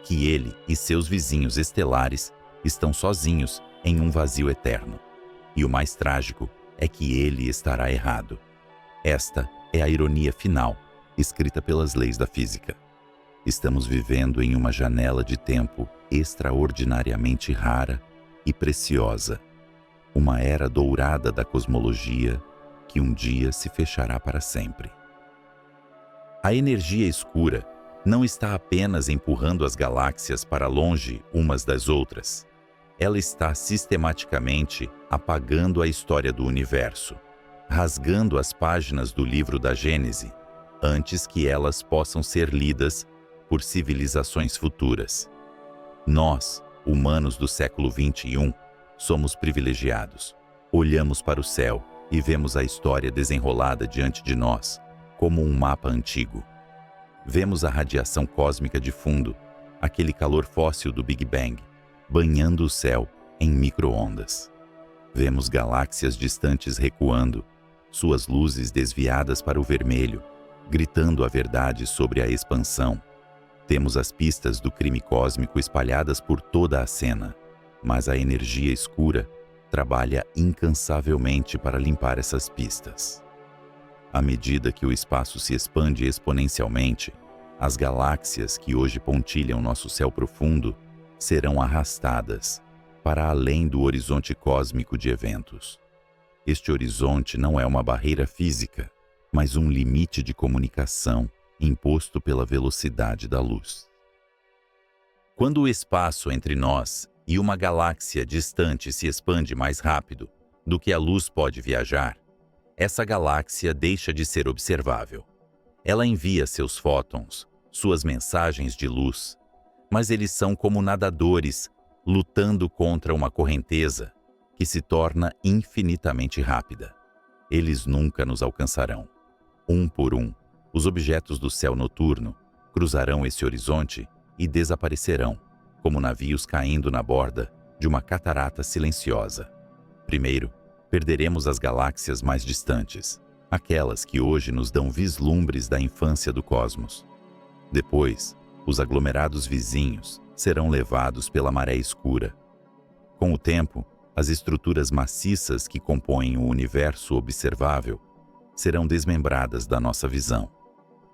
que ele e seus vizinhos estelares estão sozinhos em um vazio eterno. E o mais trágico é que ele estará errado. Esta é a ironia final, escrita pelas leis da física. Estamos vivendo em uma janela de tempo extraordinariamente rara e preciosa, uma era dourada da cosmologia que um dia se fechará para sempre. A energia escura não está apenas empurrando as galáxias para longe umas das outras. Ela está sistematicamente apagando a história do universo, rasgando as páginas do livro da Gênese, antes que elas possam ser lidas por civilizações futuras. Nós, humanos do século XXI, somos privilegiados. Olhamos para o céu e vemos a história desenrolada diante de nós, como um mapa antigo. Vemos a radiação cósmica de fundo, aquele calor fóssil do Big Bang, banhando o céu em micro-ondas. Vemos galáxias distantes recuando, suas luzes desviadas para o vermelho, gritando a verdade sobre a expansão. Temos as pistas do crime cósmico espalhadas por toda a cena, mas a energia escura trabalha incansavelmente para limpar essas pistas. À medida que o espaço se expande exponencialmente, as galáxias que hoje pontilham nosso céu profundo serão arrastadas para além do horizonte cósmico de eventos. Este horizonte não é uma barreira física, mas um limite de comunicação imposto pela velocidade da luz. Quando o espaço entre nós e uma galáxia distante se expande mais rápido do que a luz pode viajar, essa galáxia deixa de ser observável. Ela envia seus fótons, suas mensagens de luz, mas eles são como nadadores lutando contra uma correnteza que se torna infinitamente rápida. Eles nunca nos alcançarão. Um por um, os objetos do céu noturno cruzarão esse horizonte e desaparecerão, como navios caindo na borda de uma catarata silenciosa. Primeiro, perderemos as galáxias mais distantes, aquelas que hoje nos dão vislumbres da infância do cosmos. Depois, os aglomerados vizinhos serão levados pela maré escura. Com o tempo, as estruturas maciças que compõem o universo observável serão desmembradas da nossa visão.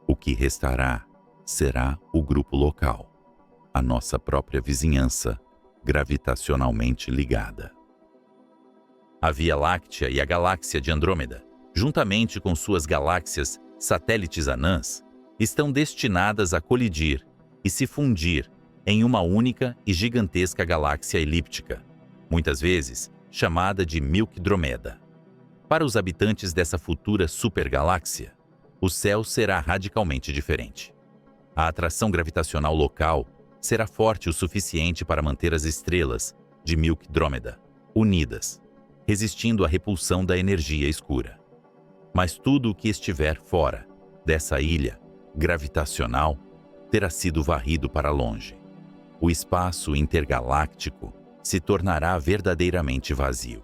O que restará será o grupo local, a nossa própria vizinhança, gravitacionalmente ligada. A Via Láctea e a galáxia de Andrômeda, juntamente com suas galáxias satélites anãs, estão destinadas a colidir e se fundir em uma única e gigantesca galáxia elíptica, muitas vezes chamada de Milkydromeda. Para os habitantes dessa futura supergaláxia, o céu será radicalmente diferente. A atração gravitacional local será forte o suficiente para manter as estrelas de Milkydromeda unidas, resistindo à repulsão da energia escura. Mas tudo o que estiver fora dessa ilha gravitacional terá sido varrido para longe. O espaço intergaláctico se tornará verdadeiramente vazio.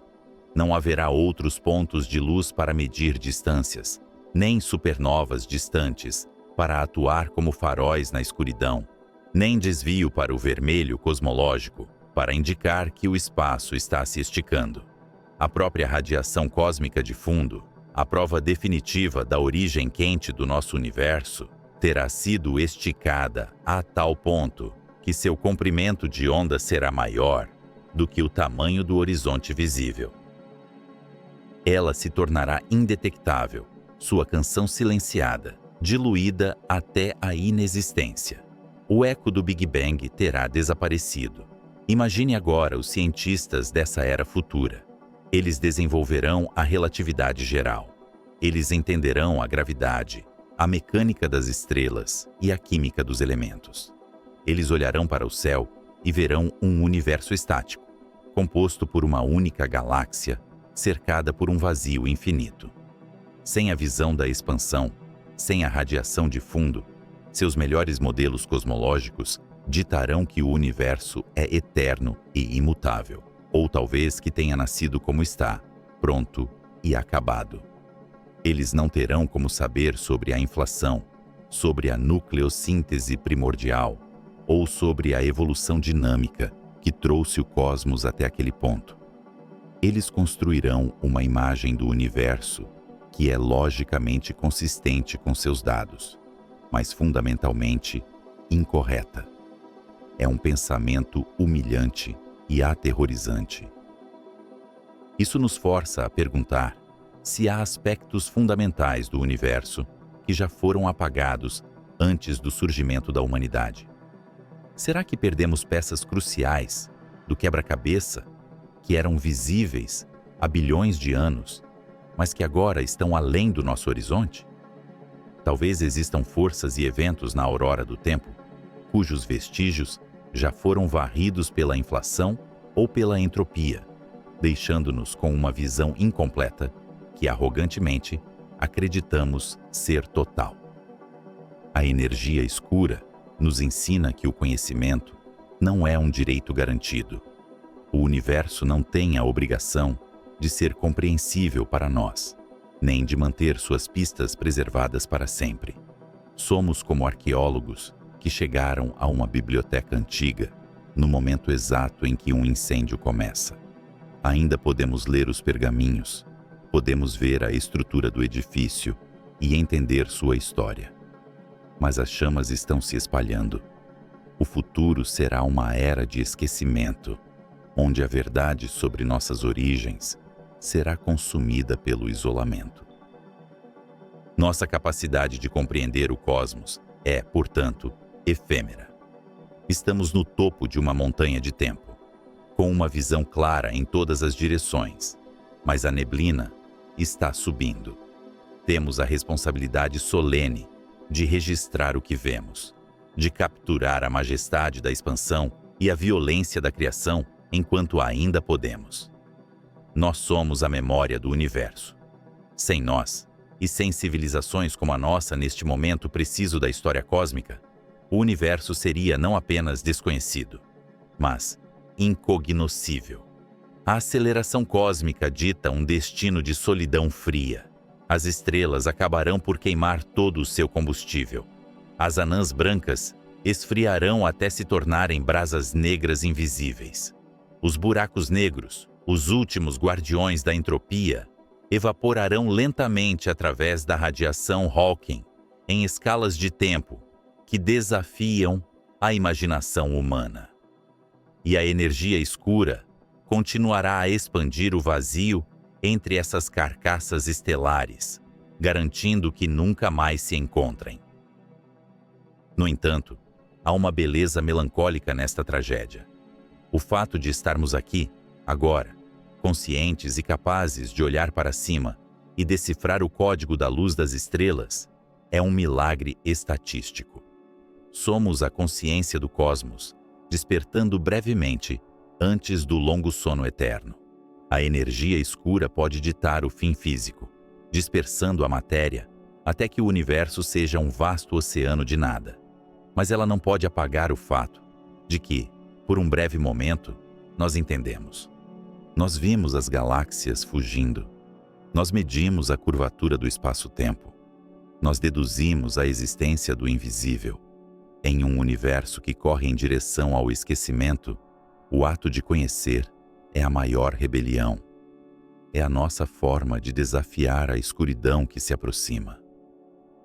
Não haverá outros pontos de luz para medir distâncias, nem supernovas distantes para atuar como faróis na escuridão, nem desvio para o vermelho cosmológico para indicar que o espaço está se esticando. A própria radiação cósmica de fundo, a prova definitiva da origem quente do nosso universo, terá sido esticada a tal ponto que seu comprimento de onda será maior do que o tamanho do horizonte visível. Ela se tornará indetectável, sua canção silenciada, diluída até a inexistência. O eco do Big Bang terá desaparecido. Imagine agora os cientistas dessa era futura. Eles desenvolverão a relatividade geral. Eles entenderão a gravidade, a mecânica das estrelas e a química dos elementos. Eles olharão para o céu e verão um universo estático, composto por uma única galáxia, cercada por um vazio infinito. Sem a visão da expansão, sem a radiação de fundo, seus melhores modelos cosmológicos ditarão que o universo é eterno e imutável, ou talvez que tenha nascido como está, pronto e acabado. Eles não terão como saber sobre a inflação, sobre a nucleossíntese primordial, ou sobre a evolução dinâmica que trouxe o cosmos até aquele ponto. Eles construirão uma imagem do universo que é logicamente consistente com seus dados, mas fundamentalmente incorreta. É um pensamento humilhante e aterrorizante. Isso nos força a perguntar se há aspectos fundamentais do universo que já foram apagados antes do surgimento da humanidade. Será que perdemos peças cruciais do quebra-cabeça que eram visíveis há bilhões de anos, mas que agora estão além do nosso horizonte? Talvez existam forças e eventos na aurora do tempo, cujos vestígios já foram varridos pela inflação ou pela entropia, deixando-nos com uma visão incompleta que arrogantemente acreditamos ser total. A energia escura nos ensina que o conhecimento não é um direito garantido. O universo não tem a obrigação de ser compreensível para nós, nem de manter suas pistas preservadas para sempre. Somos como arqueólogos que chegaram a uma biblioteca antiga no momento exato em que um incêndio começa. Ainda podemos ler os pergaminhos, podemos ver a estrutura do edifício e entender sua história. Mas as chamas estão se espalhando. O futuro será uma era de esquecimento, onde a verdade sobre nossas origens será consumida pelo isolamento. Nossa capacidade de compreender o cosmos é, portanto, efêmera. Estamos no topo de uma montanha de tempo, com uma visão clara em todas as direções, mas a neblina está subindo. Temos a responsabilidade solene de registrar o que vemos, de capturar a majestade da expansão e a violência da criação enquanto ainda podemos. Nós somos a memória do universo. Sem nós, e sem civilizações como a nossa neste momento preciso da história cósmica, o universo seria não apenas desconhecido, mas incognoscível. A aceleração cósmica dita um destino de solidão fria. As estrelas acabarão por queimar todo o seu combustível. As anãs brancas esfriarão até se tornarem brasas negras invisíveis. Os buracos negros, os últimos guardiões da entropia, evaporarão lentamente através da radiação Hawking, em escalas de tempo que desafiam a imaginação humana. E a energia escura continuará a expandir o vazio entre essas carcaças estelares, garantindo que nunca mais se encontrem. No entanto, há uma beleza melancólica nesta tragédia. O fato de estarmos aqui, agora, conscientes e capazes de olhar para cima e decifrar o código da luz das estrelas, é um milagre estatístico. Somos a consciência do cosmos, despertando brevemente antes do longo sono eterno. A energia escura pode ditar o fim físico, dispersando a matéria até que o universo seja um vasto oceano de nada. Mas ela não pode apagar o fato de que, por um breve momento, nós entendemos. Nós vimos as galáxias fugindo. Nós medimos a curvatura do espaço-tempo. Nós deduzimos a existência do invisível. Em um universo que corre em direção ao esquecimento, o ato de conhecer é a maior rebelião. É a nossa forma de desafiar a escuridão que se aproxima.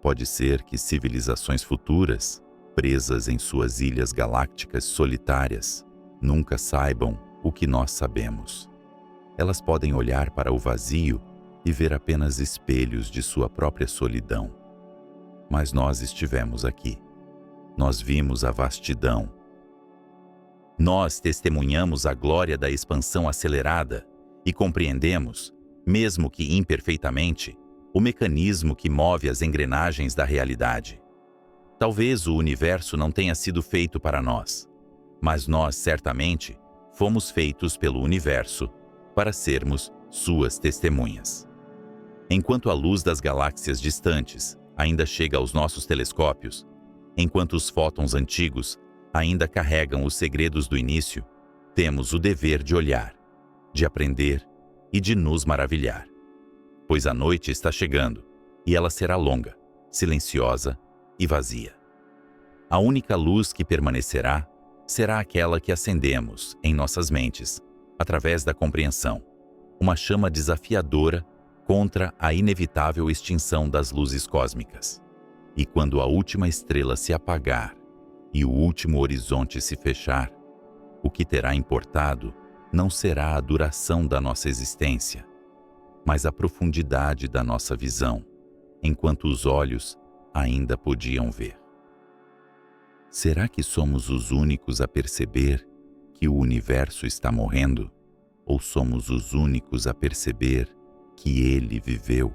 Pode ser que civilizações futuras, presas em suas ilhas galácticas solitárias, nunca saibam o que nós sabemos. Elas podem olhar para o vazio e ver apenas espelhos de sua própria solidão. Mas nós estivemos aqui. Nós vimos a vastidão. Nós testemunhamos a glória da expansão acelerada e compreendemos, mesmo que imperfeitamente, o mecanismo que move as engrenagens da realidade. Talvez o universo não tenha sido feito para nós, mas nós, certamente, fomos feitos pelo universo para sermos suas testemunhas. Enquanto a luz das galáxias distantes ainda chega aos nossos telescópios, enquanto os fótons antigos ainda carregam os segredos do início, temos o dever de olhar, de aprender e de nos maravilhar. Pois a noite está chegando, e ela será longa, silenciosa e vazia. A única luz que permanecerá será aquela que acendemos em nossas mentes, através da compreensão, uma chama desafiadora contra a inevitável extinção das luzes cósmicas. E quando a última estrela se apagar e o último horizonte se fechar, o que terá importado não será a duração da nossa existência, mas a profundidade da nossa visão, enquanto os olhos ainda podiam ver. Será que somos os únicos a perceber que o universo está morrendo? Ou somos os únicos a perceber que ele viveu?